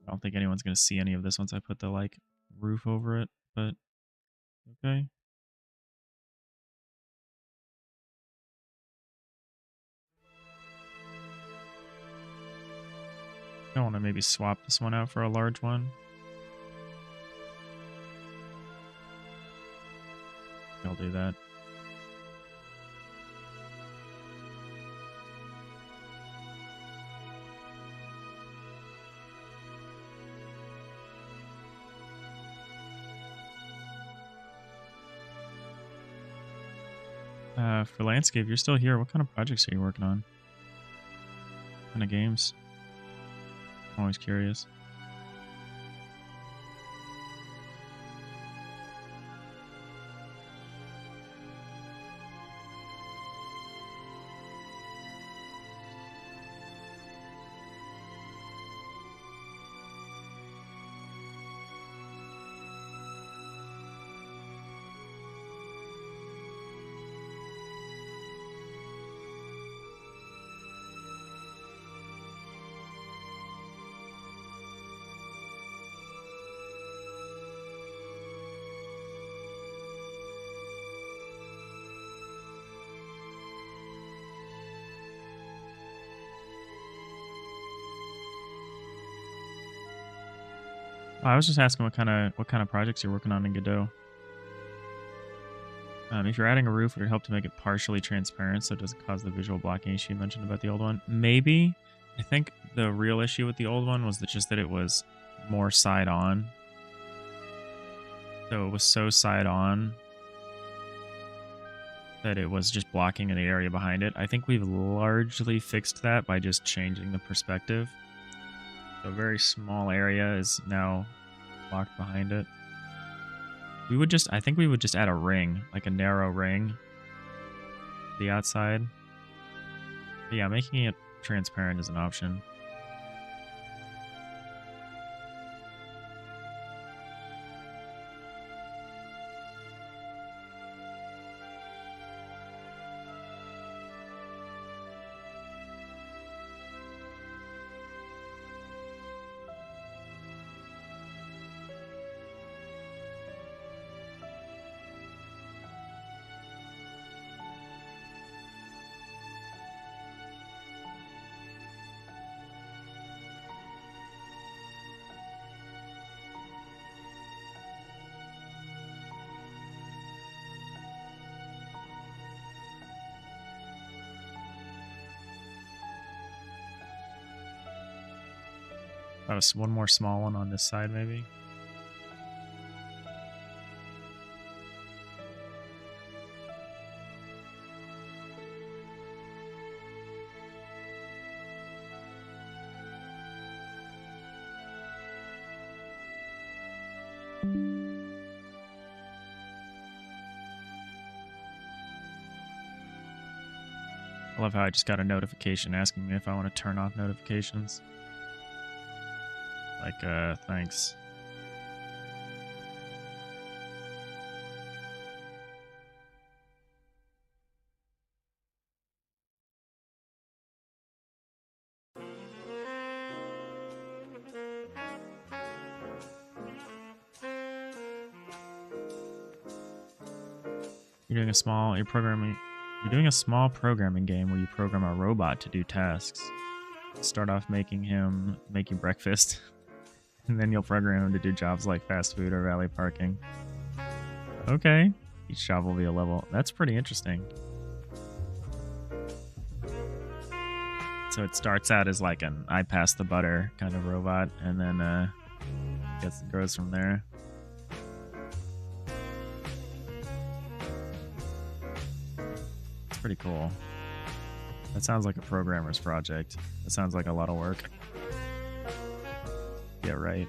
I don't think anyone's gonna see any of this once I put the like roof over it, but okay. I want to maybe swap this one out for a large one. I'll do that. For landscape, you're still here. What kind of projects are you working on? kind of games. I'm always curious. Oh, I was just asking what kind of projects you're working on in Godot. If you're adding a roof, would it help to make it partially transparent so it doesn't cause the visual blocking issue you mentioned about the old one? Maybe. I think the real issue with the old one was that it was more side on. So it was so side on that it was just blocking in the area behind it. I think we've largely fixed that by just changing the perspective. So a very small area is now blocked behind it. I think we would just add a ring, like a narrow ring to the outside. But yeah, making it transparent is an option. One more small one on this side, maybe. I love how I just got a notification asking me if I want to turn off notifications. Like, thanks. You're doing a small programming game where you program a robot to do tasks. Start off making him make you breakfast, and then you'll program him to do jobs like fast food or valet parking. Okay. Each job will be a level. That's pretty interesting. So it starts out as like an I pass the butter kind of robot, and then grows from there. It's pretty cool. That sounds like a programmer's project. That sounds like a lot of work. Yeah, right.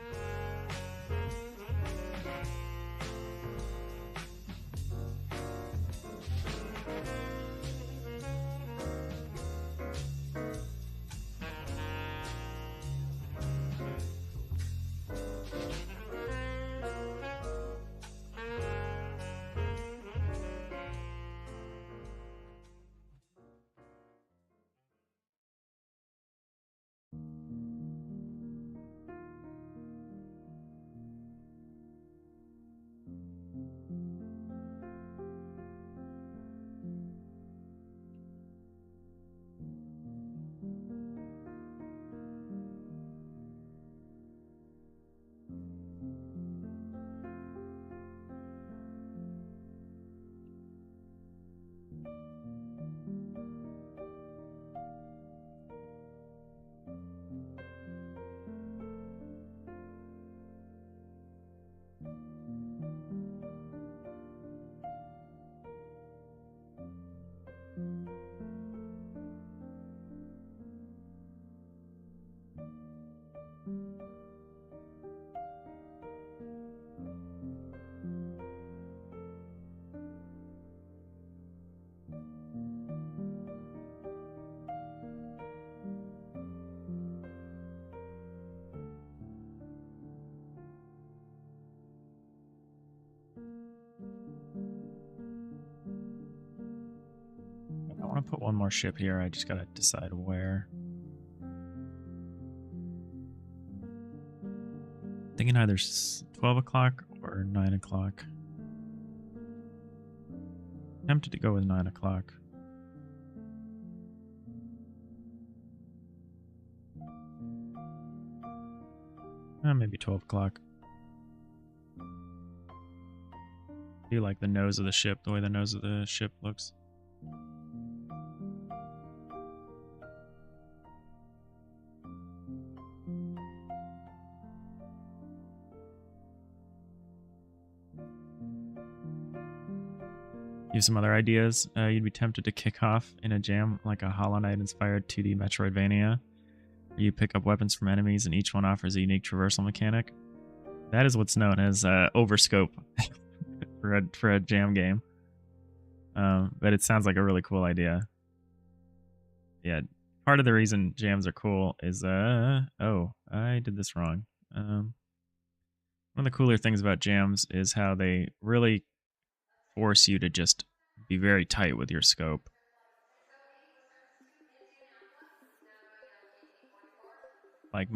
put one more ship here. I just gotta decide where. Thinking either 12 o'clock or 9 o'clock. Tempted to go with 9 o'clock. Maybe 12 o'clock. I do like the nose of the ship, the way the nose of the ship looks. You have some other ideas? You'd be tempted to kick off in a jam like a Hollow Knight inspired 2D Metroidvania, where you pick up weapons from enemies and each one offers a unique traversal mechanic. That is what's known as overscope for a jam game. But it sounds like a really cool idea. Yeah, part of the reason jams are cool is oh, I did this wrong. One of the cooler things about jams is how they really force you to just be very tight with your scope. Like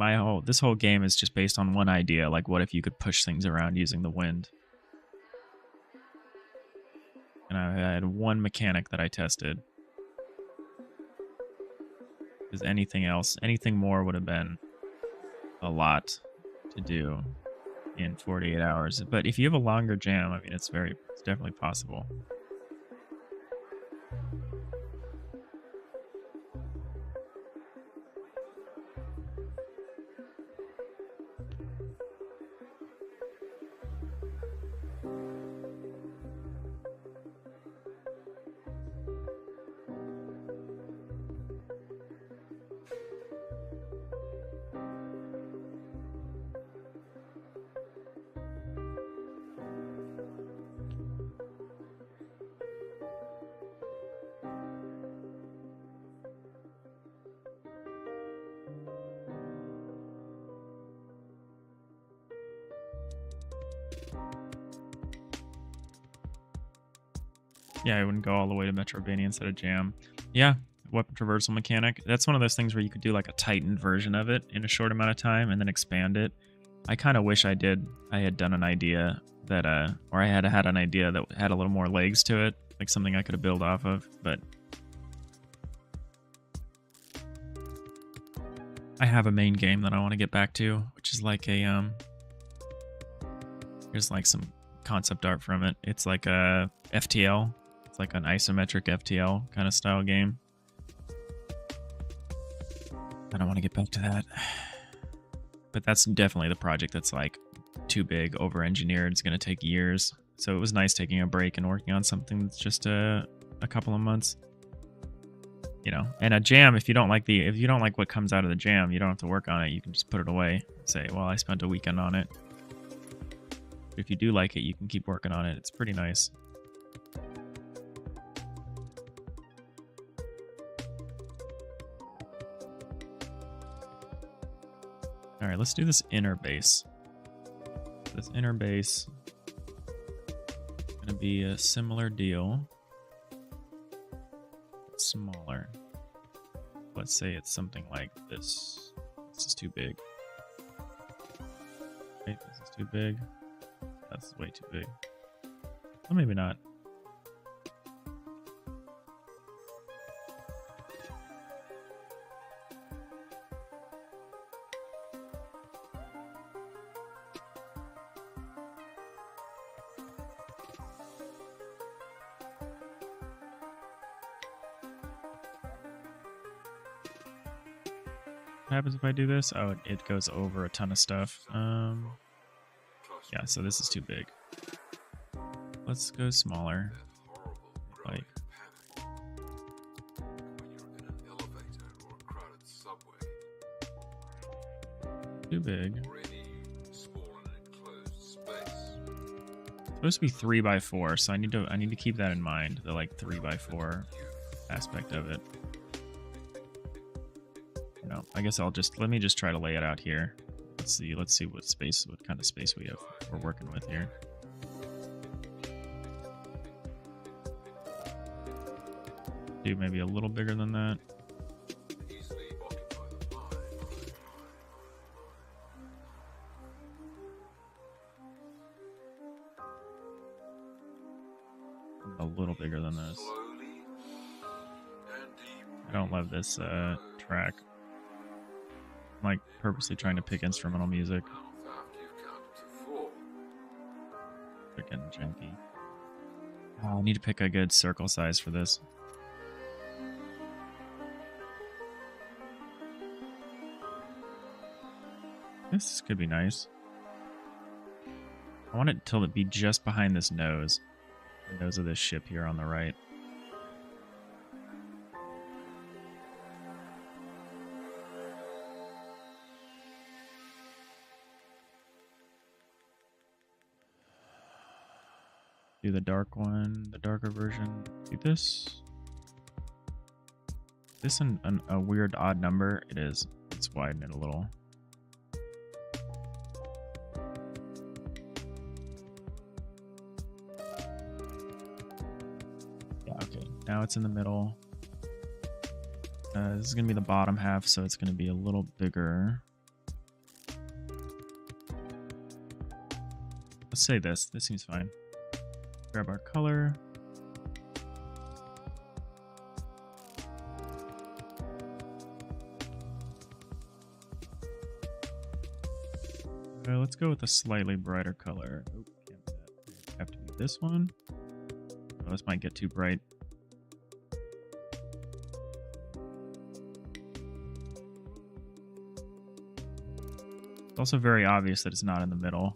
this whole game is just based on one idea, like what if you could push things around using the wind? And I had one mechanic that I tested. Because anything more would have been a lot to do in 48 hours. But if you have a longer jam, I mean, it's definitely possible. Yeah, I wouldn't go all the way to Metroidvania instead of jam. Yeah, weapon traversal mechanic. That's one of those things where you could do like a tightened version of it in a short amount of time and then expand it. I kind of wish I had done an idea that, or I had had an idea that had a little more legs to it, like something I could have built off of, but I have a main game that I want to get back to, which is like a, here's like some concept art from it. It's like a FTL. It's like an isometric FTL kind of style game. I don't want to get back to that. But that's definitely the project that's like too big, over-engineered. It's going to take years. So it was nice taking a break and working on something that's just a couple of months. You know, and a jam, if you don't like what comes out of the jam, you don't have to work on it. You can just put it away. Say, well, I spent a weekend on it. But if you do like it, you can keep working on it. It's pretty nice. All right, let's do this inner base. This inner base is going to be a similar deal. Smaller. Let's say it's something like this. This is too big. Okay, this is too big. That's way too big. Well, maybe not. What happens if I do this? Oh, it goes over a ton of stuff. Yeah, so this is too big. Let's go smaller. Like, too big. It's supposed to be 3x4, so I need to keep that in mind. The like 3x4 aspect of it. No, I guess let me just try to lay it out here. Let's see what kind of space we're working with here. do maybe a little bigger than that. A little bigger than this. I don't love this track. I'm like purposely trying to pick instrumental music. Freaking janky. Oh, I need to pick a good circle size for this. This could be nice. I want it to be just behind this nose. The nose of this ship here on the right. Do the dark one, the darker version. Do this. This a weird odd number? It is. Let's widen it a little. Yeah, okay. Now it's in the middle. This is going to be the bottom half, so it's going to be a little bigger. Let's say this. This seems fine. Grab our color. Let's go with a slightly brighter color. Oh, can't do that. Have to be this one. Oh, this might get too bright. It's also very obvious that it's not in the middle.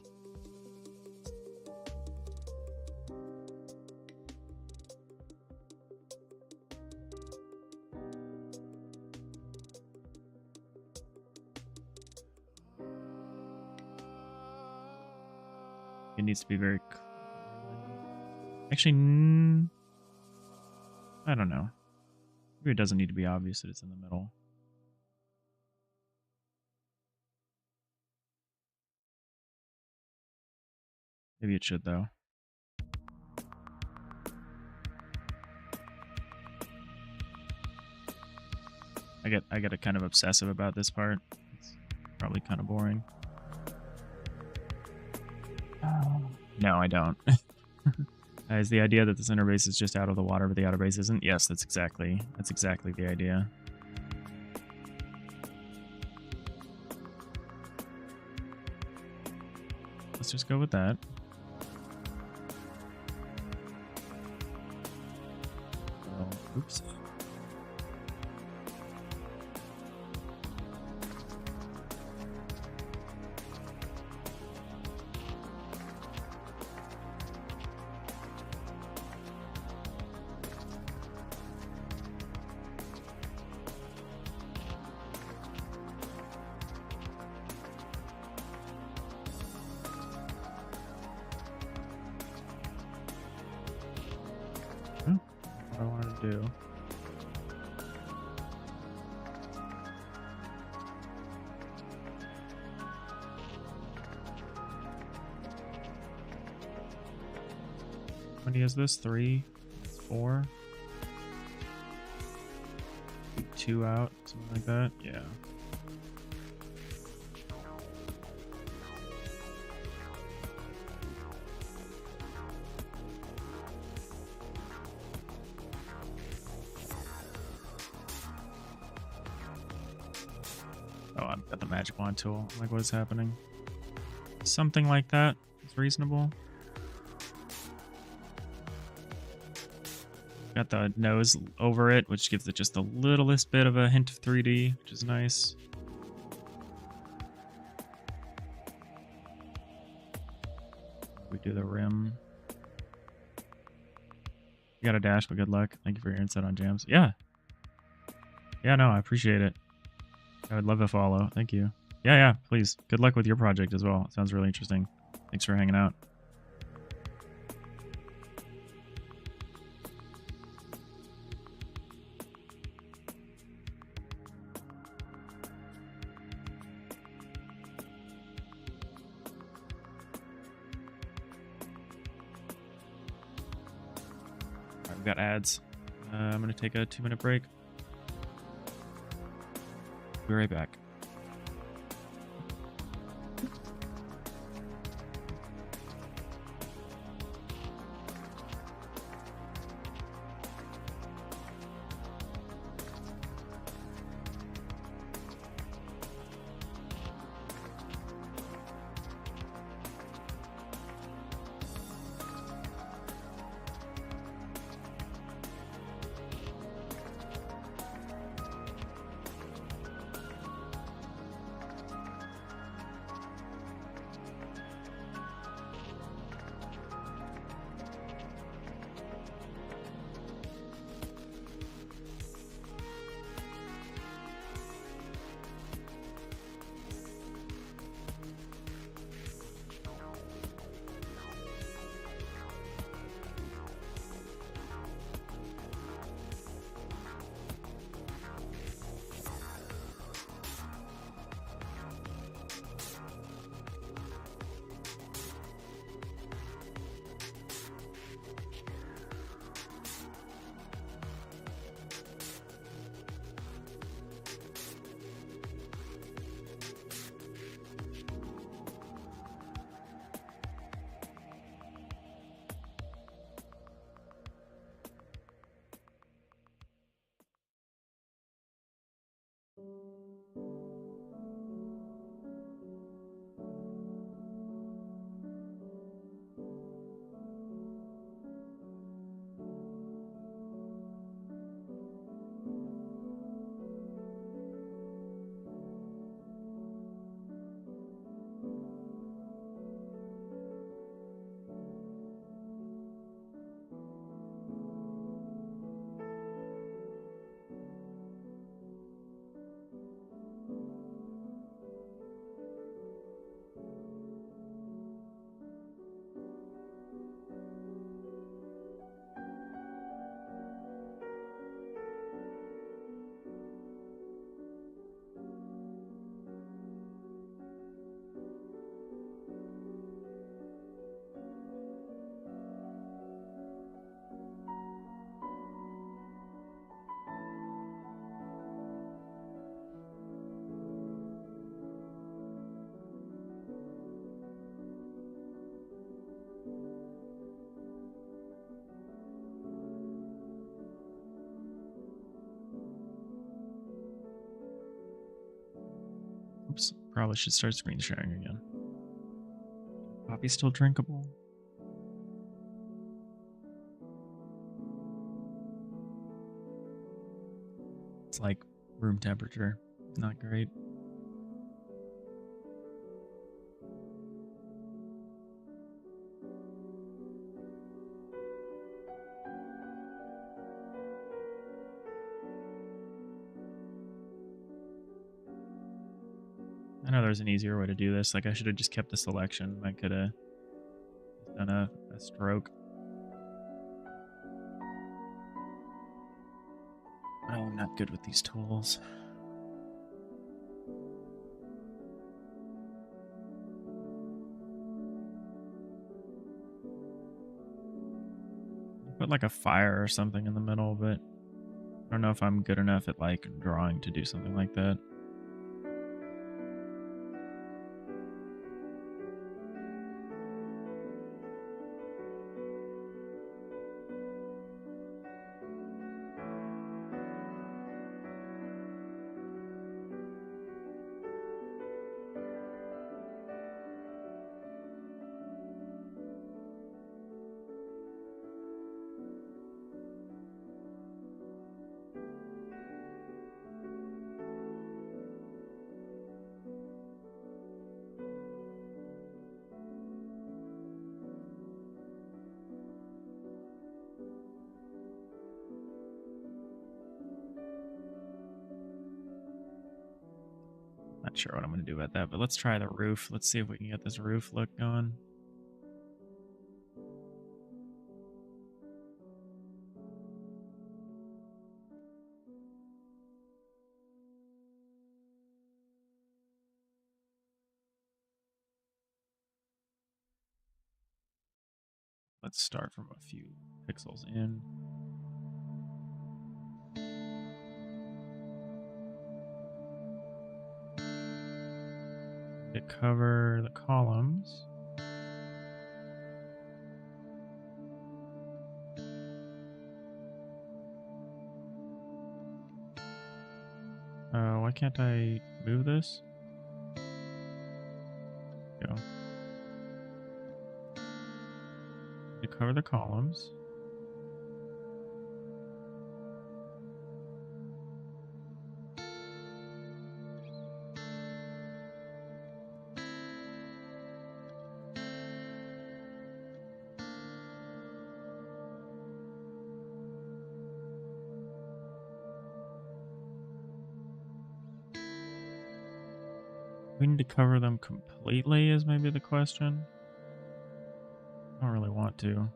It needs to be very... Actually, I don't know. Maybe it doesn't need to be obvious that it's in the middle. Maybe it should, though. I get kind of obsessive about this part. It's probably kind of boring. No, I don't. Is the idea that this inner base is just out of the water, but the outer base isn't? Yes, that's exactly the idea. Let's just go with that. Oh, oops. What I wanted to do. How many is this? 3? 4? 2 out, something like that. Yeah. Oh, I've got the magic wand tool. Like, what is happening? Something like that is reasonable. Got the nose over it, which gives it just the littlest bit of a hint of 3D, which is nice. We do the rim. You got a dash, but good luck. Thank you for your insight on jams. Yeah. Yeah, no, I appreciate it. I would love a follow. Thank you. Yeah, please. Good luck with your project as well. It sounds really interesting. Thanks for hanging out. All right, we've got ads. I'm going to take a 2-minute break. Be right back. Oops, probably should start screen sharing again. Coffee's still drinkable. It's like room temperature. Not great. I know there's an easier way to do this. Like, I should have just kept the selection. I could have done a stroke. Oh, I'm not good with these tools. Put like a fire or something in the middle, but I don't know if I'm good enough at like drawing to do something like that. Not sure what I'm going to do about that, but let's try the roof. Let's see if we can get this roof look going. Let's start from a few pixels in. It cover the columns. Why can't I move this? Go. To cover the columns. We need to cover them completely is maybe the question. I don't really want to.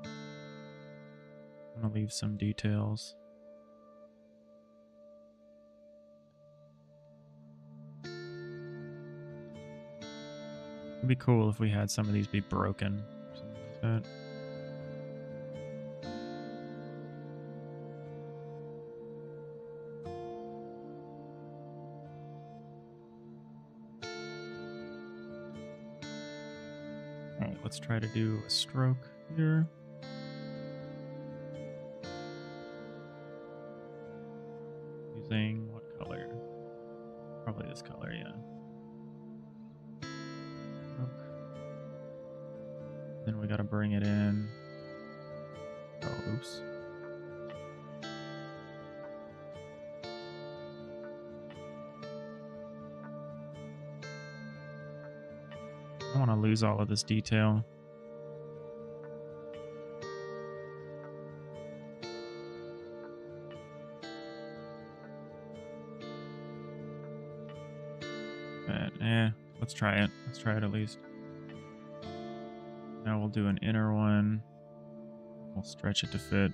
I'm gonna leave some details. It'd be cool if we had some of these be broken or something like that. Alright, let's try to do a stroke here. Using what color? Probably this color, yeah. Stroke. Then we gotta bring it in. Oh, oops. I don't want to lose all of this detail. But, let's try it. Let's try it at least. Now we'll do an inner one. We'll stretch it to fit.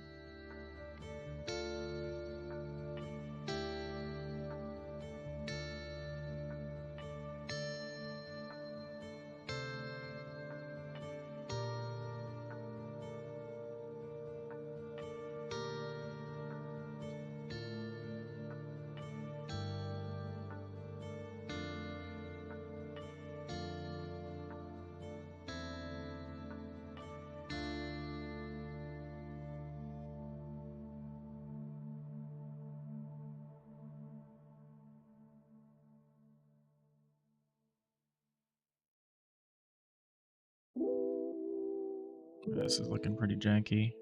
This is looking pretty janky.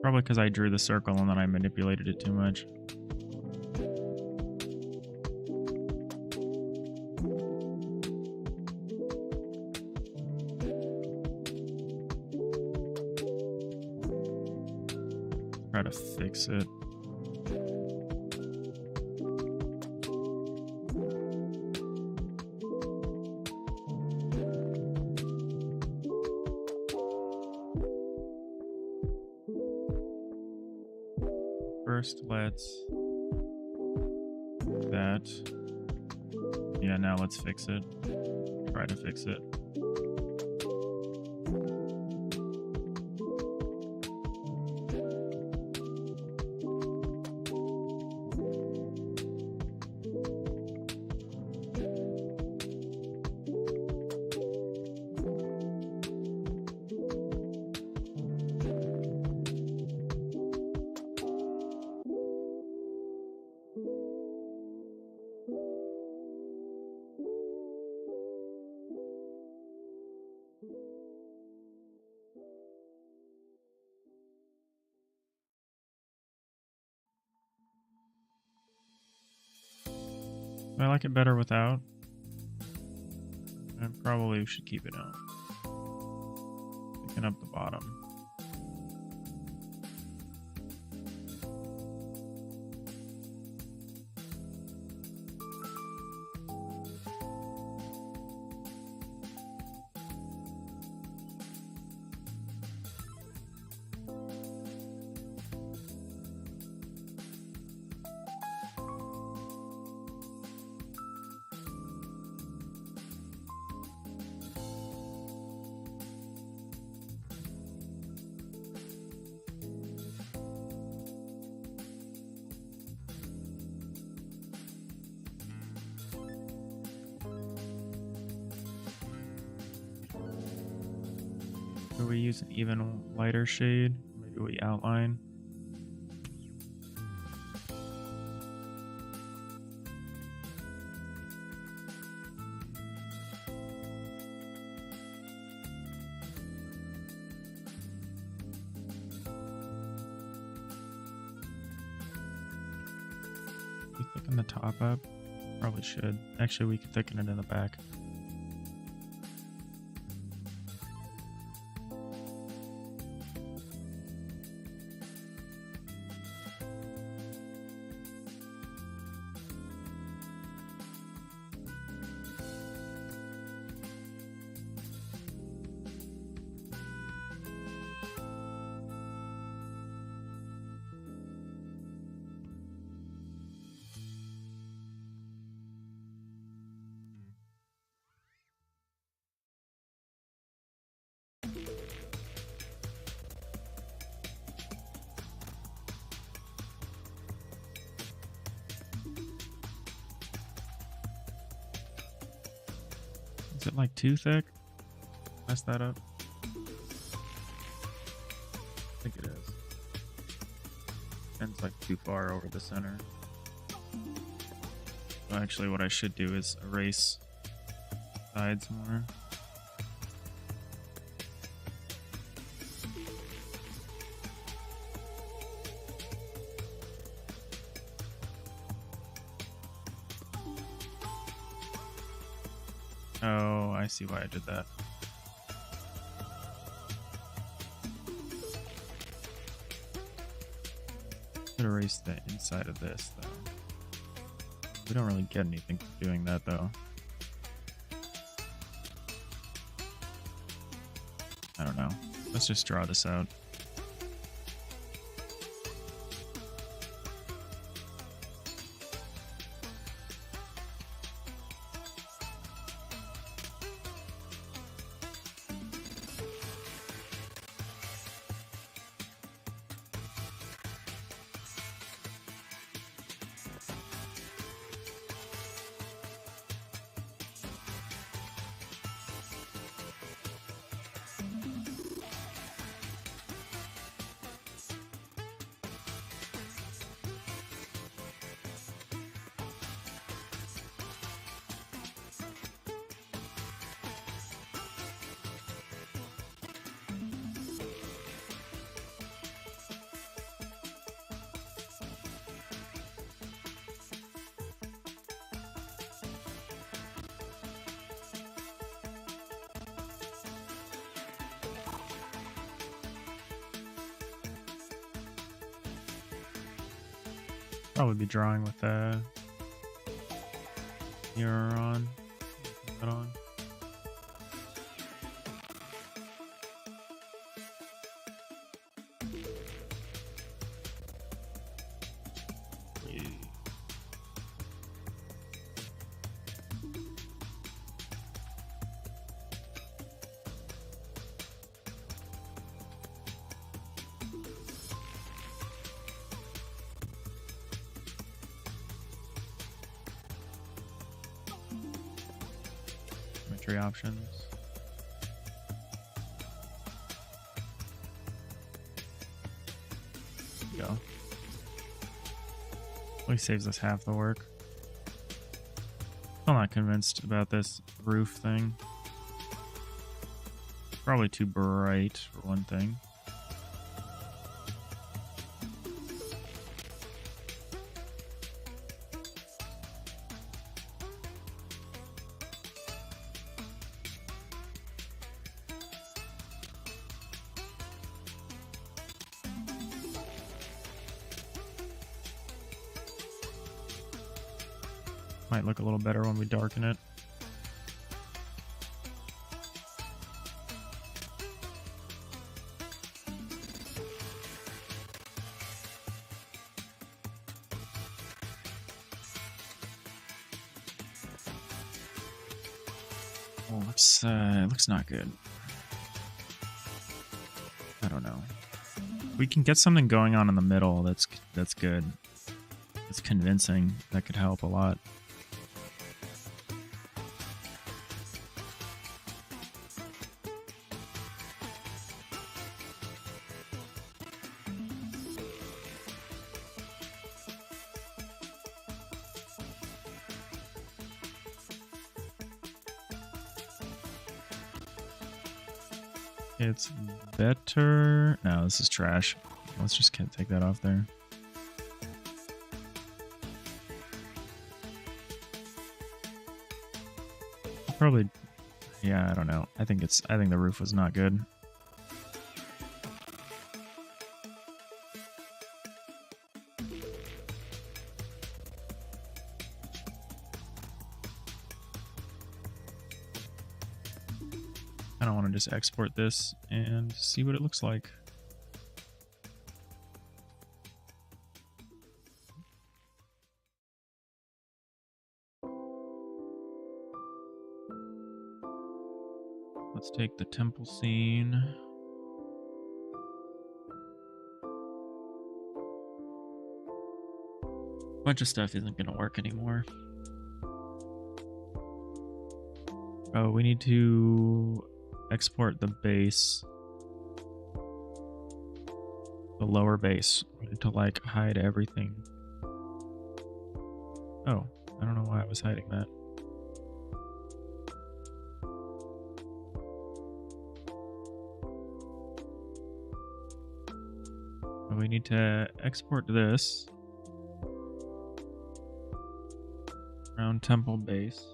Probably because I drew the circle and then I manipulated it too much. Try to fix it. First, let's do that. Yeah, now let's fix it. Try to fix it. I like it better without. I probably should keep it out. Picking up the bottom. Do we use an even lighter shade? Maybe we outline. We thicken the top up. Probably should. Actually, we could thicken it in the back. Is it like too thick? Mess that up. I think it is. It's like too far over the center. So actually what I should do is erase sides more. Oh, I see why I did that. Could erase the inside of this, though. We don't really get anything for doing that, though. I don't know. Let's just draw this out. Probably be drawing with a mirror on. Put that on. Geometry options. There we go. Really saves us half the work. Still not convinced about this roof thing. Probably too bright for one thing. Might look a little better when we darken it. Oh, it looks not good. I don't know. We can get something going on in the middle. That's good. It's convincing. That could help a lot. It's better. No, this is trash. Let's just take that off there. Probably, yeah, I don't know. I think the roof was not good. I don't want to just export this and see what it looks like. Let's take the temple scene. A bunch of stuff isn't going to work anymore. Oh, we need to export the base. The lower base. We need to like hide everything. Oh, I don't know why I was hiding that. We need to export this around temple base.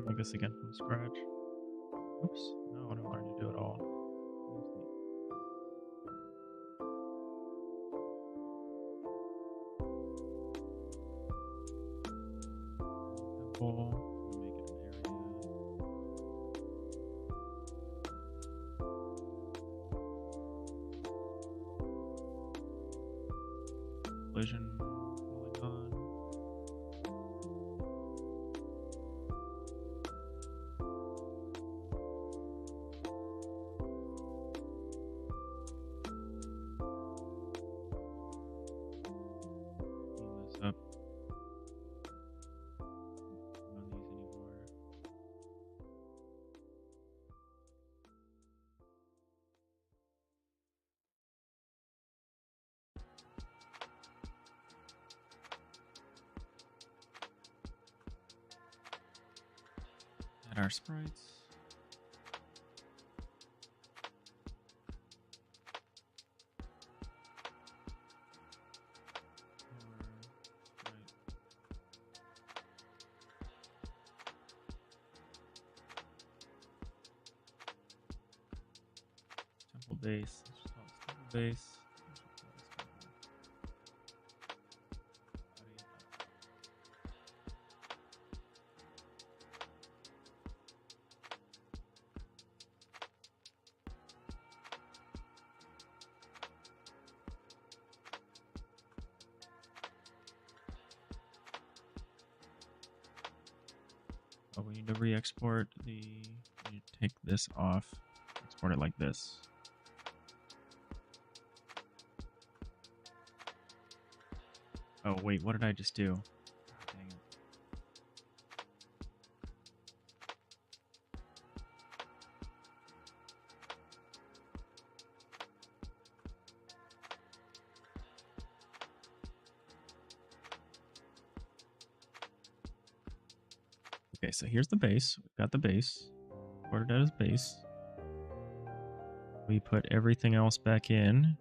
Make this again from scratch. Oops. No, I don't want to do it all. Temple. Make it an area. Collision polygon. Up. Not these anymore. Add our sprites. Temple base. Let's just call this temple base. Oh, we need to re-export the. We need to take this off. Export it like this. Oh wait, what did I just do? Dang it. Okay, so here's the base. We've got the base. Imported out as base. We put everything else back in,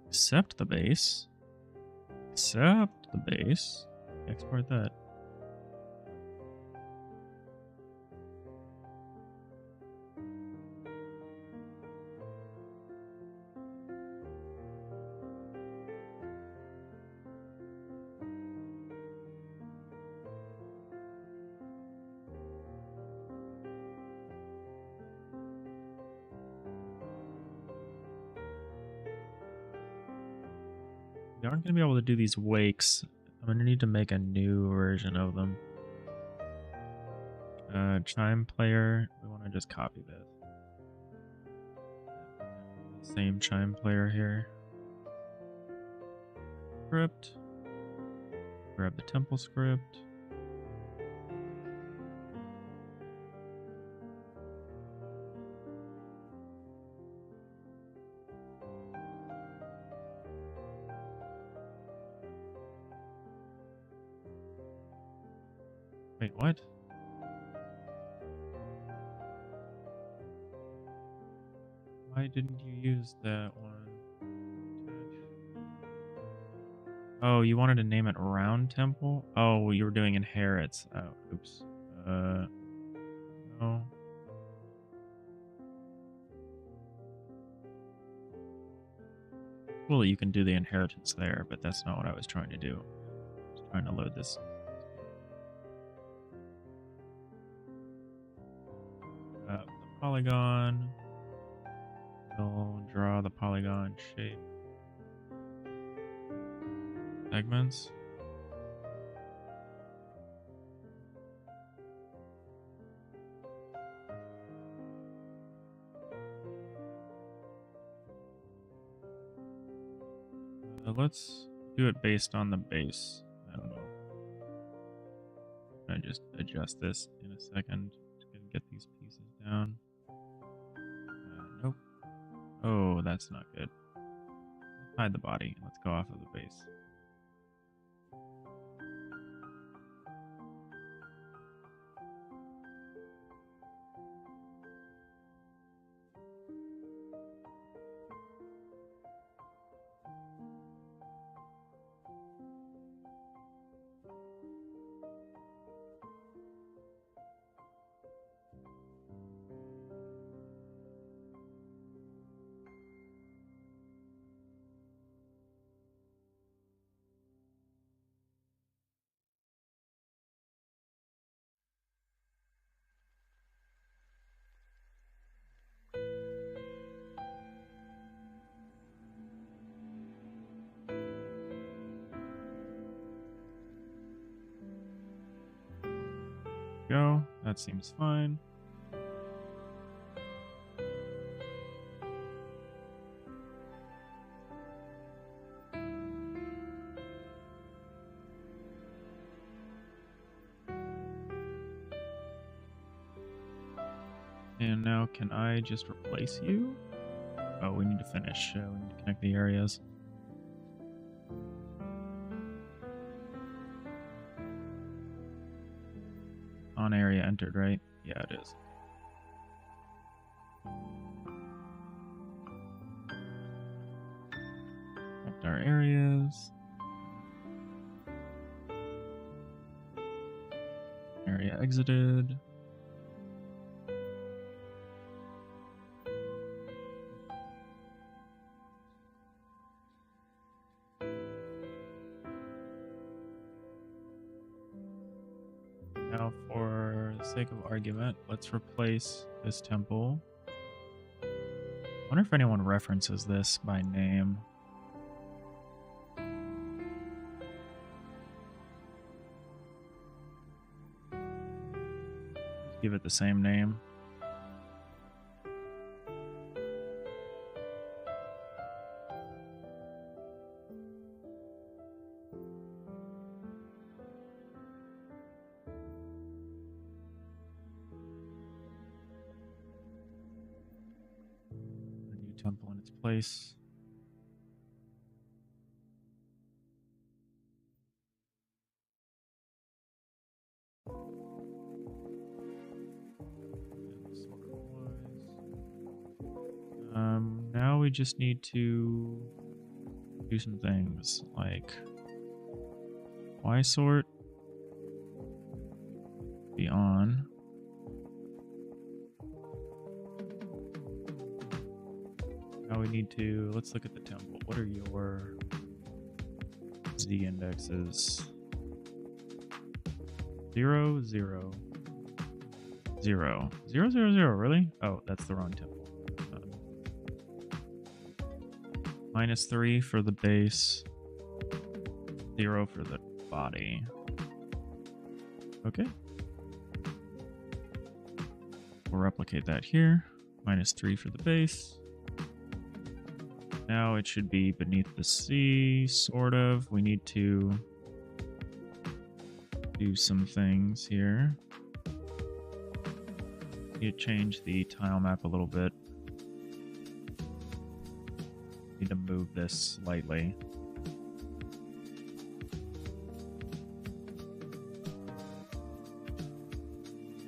except the base. Except the base. Export that. aren't going to be able to do these wakes. I'm going to need to make a new version of them. Chime player. We want to just copy this. Same chime player here. Script. Grab the temple script. Wait, what? Why didn't you use that one? Oh, you wanted to name it Round Temple? Oh, you were doing inherits. Oh, oops. No. Well, you can do the inheritance there, but that's not what I was trying to do. I was trying to load this. The polygon. We'll draw the polygon shape. Segments. Let's do it based on the base. I don't know. I just adjust this in a second to get these pieces down. Nope. Oh, that's not good. Let's hide the body. Let's go off of the base. Go. That seems fine. And now can I just replace you? Oh, we need to finish. We need to connect the areas. On area entered, right? Yeah, it is. Connect our areas. Area exited. Now, for the sake of argument, let's replace this temple. I wonder if anyone references this by name. Give it the same name. Temple in its place. Now we just need to do some things like Y sort be on. Now we need to, let's look at the temple. What are your Z indexes? 0, 0, 0, 0, 0, 0, really? Oh, that's the wrong temple. -3 for the base. 0 for the body. Okay. We'll replicate that here. -3 for the base. Now it should be beneath the sea, sort of. We need to do some things here. Need to change the tile map a little bit. Need to move this slightly.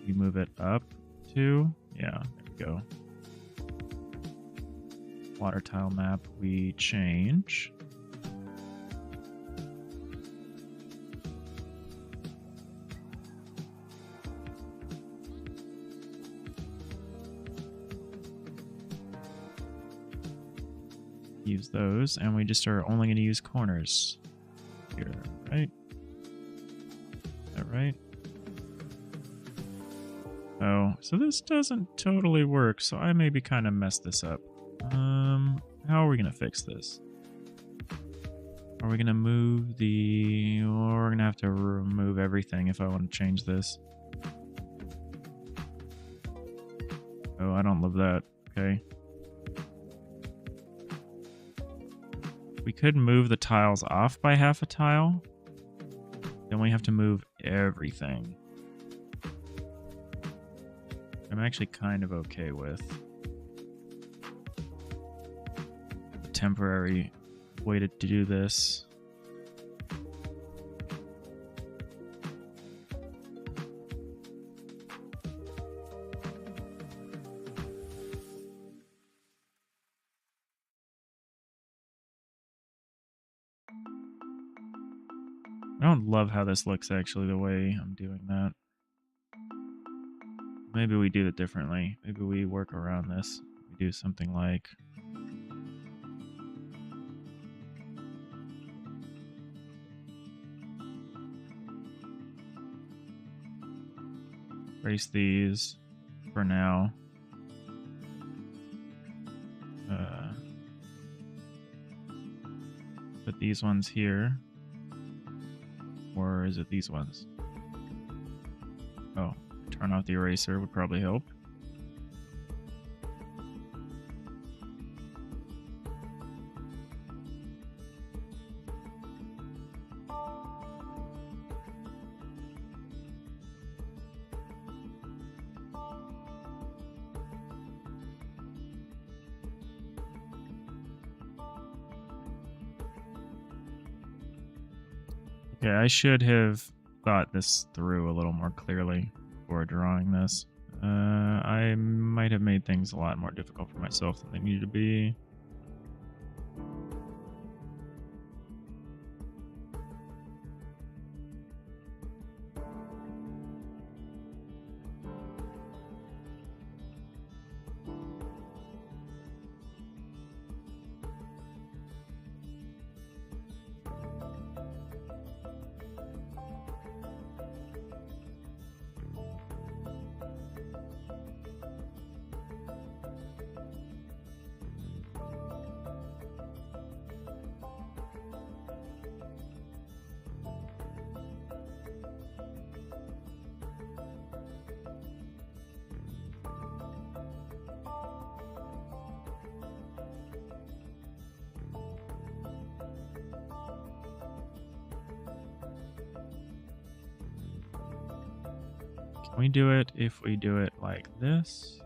We move it up to, yeah, there we go. Water tile map we change. Use those, and we just are only going to use corners here, right? Is that right? Oh, so this doesn't totally work, so I maybe kind of messed this up. How are we going to fix this? Are we going to move the... Or we're going to have to remove everything if I want to change this. Oh, I don't love that. Okay. We could move the tiles off by half a tile. Then we have to move everything. I'm actually kind of okay with a temporary way to do this. I don't love how this looks, actually, the way I'm doing that. Maybe we do it differently. Maybe we work around this. We do something like... erase these for now. Put these ones here. Or is it these ones? Oh, turn off the eraser would probably help. Okay, I should have thought this through a little more clearly before drawing this. I might have made things a lot more difficult for myself than they needed to be. Can we do it if we do it like this?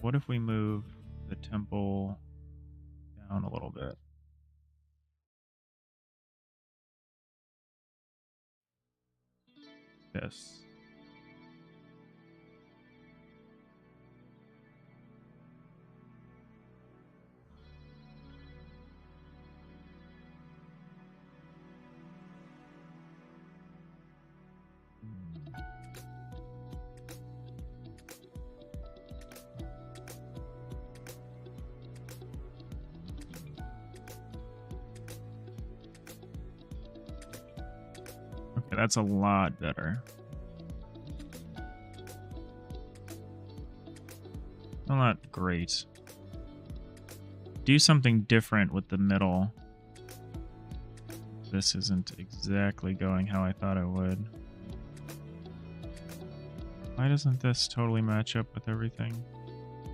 What if we move the temple down a little bit? This. Okay, that's a lot better. Well, not great. do something different with the middle. This isn't exactly going how I thought it would. Why doesn't this totally match up with everything?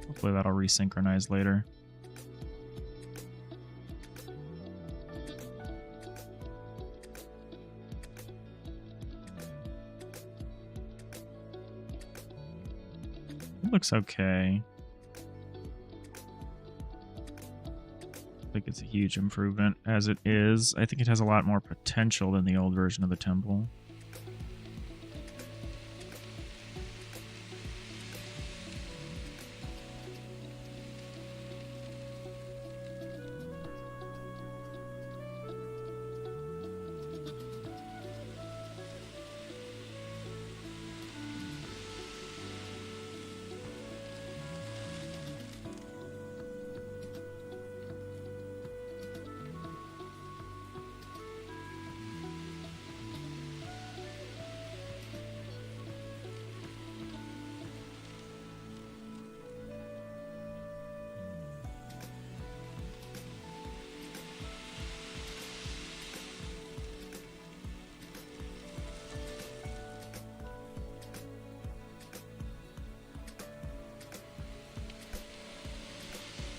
Hopefully that'll resynchronize later. It looks okay. I think it's a huge improvement as it is. I think it has a lot more potential than the old version of the temple.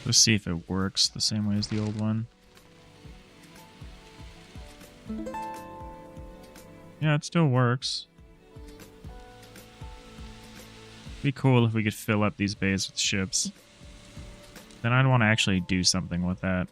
Let's see if it works the same way as the old one. Yeah, it still works. Be cool if we could fill up these bays with ships. Then I'd want to actually do something with that.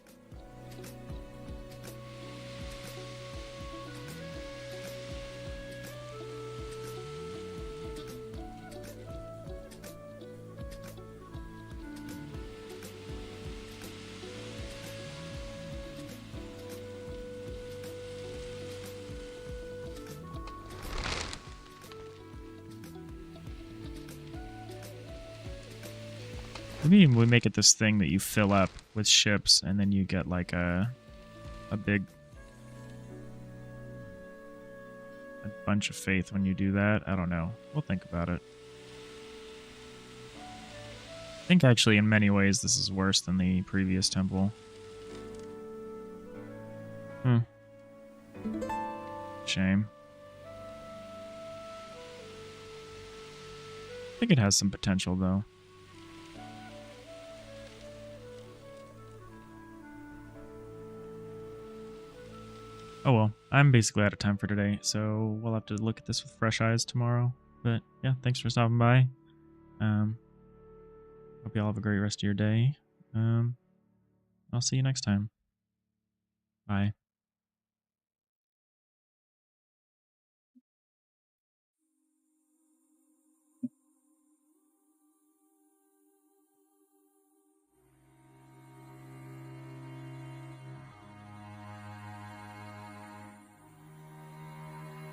Maybe we make it this thing that you fill up with ships, and then you get like a bunch of faith when you do that. I don't know. We'll think about it. I think actually in many ways this is worse than the previous temple. Shame. I think it has some potential though. Oh well, I'm basically out of time for today, so we'll have to look at this with fresh eyes tomorrow. But yeah, thanks for stopping by. Hope you all have a great rest of your day. I'll see you next time. Bye.